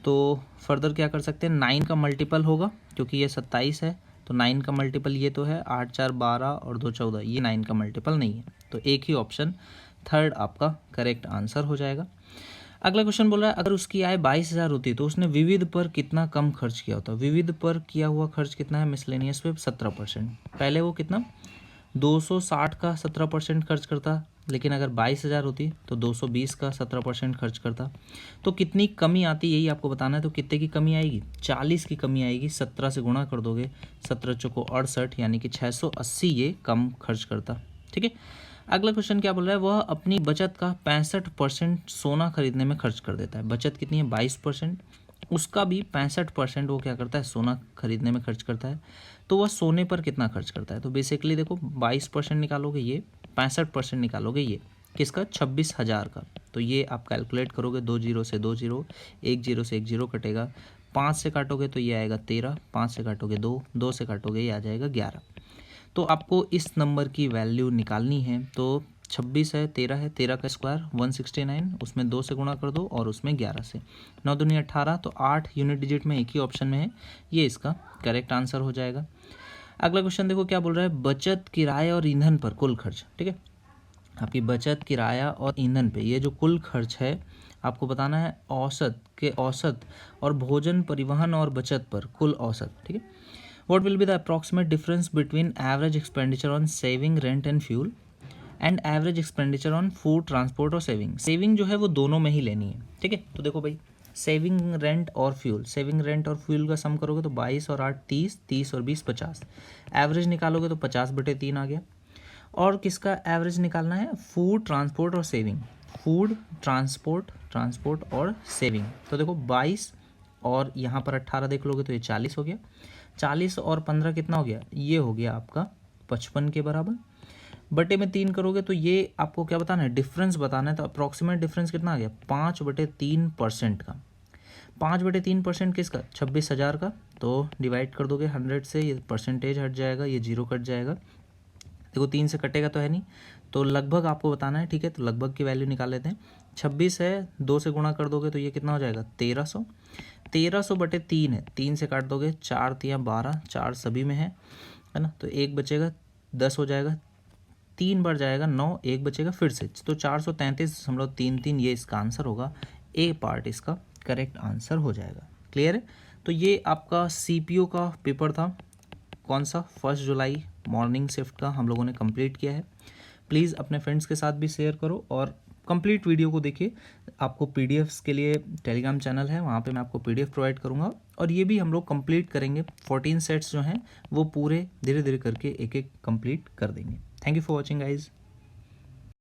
तो फर्दर क्या कर सकते हैं, 9 का मल्टीपल होगा क्योंकि ये 27 है, तो 9 का मल्टीपल ये तो है 8 4 12 और 2 14, ये 9 का मल्टीपल नहीं है। तो एक ही ऑप्शन थर्ड आपका करेक्ट आंसर हो जाएगा। अगला क्वेश्चन बोल रहा है, अगर उसकी आय 22,000 होती तो उसने विविध पर कितना कम खर्च किया होता। विविध पर किया हुआ खर्च कितना है, मिसलेनियस पे 17%। पहले वो कितना 260 का 17% खर्च करता, लेकिन अगर 22,000 होती तो 220 का 17% खर्च करता। तो कितनी कमी आती यही आपको बताना है। तो कितने की कमी आएगी, 40 की कमी आएगी। 17 से गुणा कर दोगे, 17 चौको 68 यानी कि 680 ये कम खर्च करता, ठीक है। अगला क्वेश्चन क्या बोल रहा है, वह अपनी बचत का 65% सोना खरीदने में खर्च कर देता है। बचत कितनी है, 22%, उसका भी 65% वो क्या करता है, सोना खरीदने में खर्च करता है। तो वह सोने पर कितना खर्च करता है। तो बेसिकली देखो 22% निकालोगे ये, 65% निकालोगे ये, किसका, 26,000 का। तो ये आप कैलकुलेट करोगे, 2 जीरो से 2 जीरो, 1 जीरो से 1 जीरो कटेगा, 5 से काटोगे तो ये आएगा 13, 5 से काटोगे 2, 2 से काटोगे ये आ जाएगा 11। तो आपको इस नंबर की वैल्यू निकालनी है। तो 26 है, 13 है, 13 का स्क्वायर 169, उसमें 2 से गुणा कर दो और उसमें 11 से, 9 दूनी 18। तो 8 यूनिट डिजिट में एक ही ऑप्शन में है, ये इसका करेक्ट आंसर हो जाएगा। अगला क्वेश्चन देखो क्या बोल रहा है, बचत, किराया और ईंधन पर कुल खर्च, ठीक है। आपकी बचत, किराया और ईंधन पे ये जो कुल खर्च है आपको बताना है औसत और भोजन, परिवहन और बचत पर कुल औसत, ठीक है। What will be the approximate difference between average expenditure on saving, rent and fuel and average expenditure on food, transport और सेविंग। सेविंग जो है वो दोनों में ही लेनी है, ठीक है। तो देखो भाई, सेविंग, रेंट और फ्यूल, सेविंग, रेंट और फ्यूल का सम करोगे तो 22 और 8 30, 30 और 20 50। एवरेज निकालोगे तो 50/3 आ गया। और किसका एवरेज निकालना है, फूड, ट्रांसपोर्ट और सेविंग। फूड, ट्रांसपोर्ट और सेविंग। तो देखो 22 और यहाँ पर 18 देख लोगे तो ये 40 हो गया। 40 और 15 कितना हो गया, ये हो गया आपका 55 के बराबर। बटे में 3 करोगे तो ये आपको क्या बताना है, डिफरेंस बताना है। तो अप्रॉक्सीमेट डिफरेंस कितना आ गया, 5/3% का। 5/3% किसका, 26,000 का। तो डिवाइड कर दोगे 100 से, ये परसेंटेज हट जाएगा, ये जीरो कट जाएगा। देखो 3 से कटेगा तो है नहीं, तो लगभग आपको बताना है, ठीक है। तो लगभग की वैल्यू निकाल लेते हैं। 26 है, 2 से गुणा कर दोगे तो ये कितना हो जाएगा, 1300। 1300/3 है, 3 से काट दोगे, 4 3 12, 4 सभी में है ना। तो 1 बचेगा, 10 हो जाएगा, 3 बढ़ जाएगा 9, 1 बचेगा फिर से। तो 433.33 ये इसका आंसर होगा। ए पार्ट इसका करेक्ट आंसर हो जाएगा। क्लियर है। तो ये आपका सीपीओ का पेपर था, कौन सा, 1 जुलाई मॉर्निंग शिफ्ट का हम लोगों ने कंप्लीट किया है। प्लीज़ अपने फ्रेंड्स के साथ भी शेयर करो और कंप्लीट वीडियो को देखिए। आपको पीडीएफ्स के लिए टेलीग्राम चैनल है, वहाँ पे मैं आपको पीडीएफ प्रोवाइड करूँगा और ये भी हम लोग कंप्लीट करेंगे। 14 सेट्स जो हैं वो पूरे धीरे धीरे करके एक एक कंप्लीट कर देंगे। Thank you for watching guys.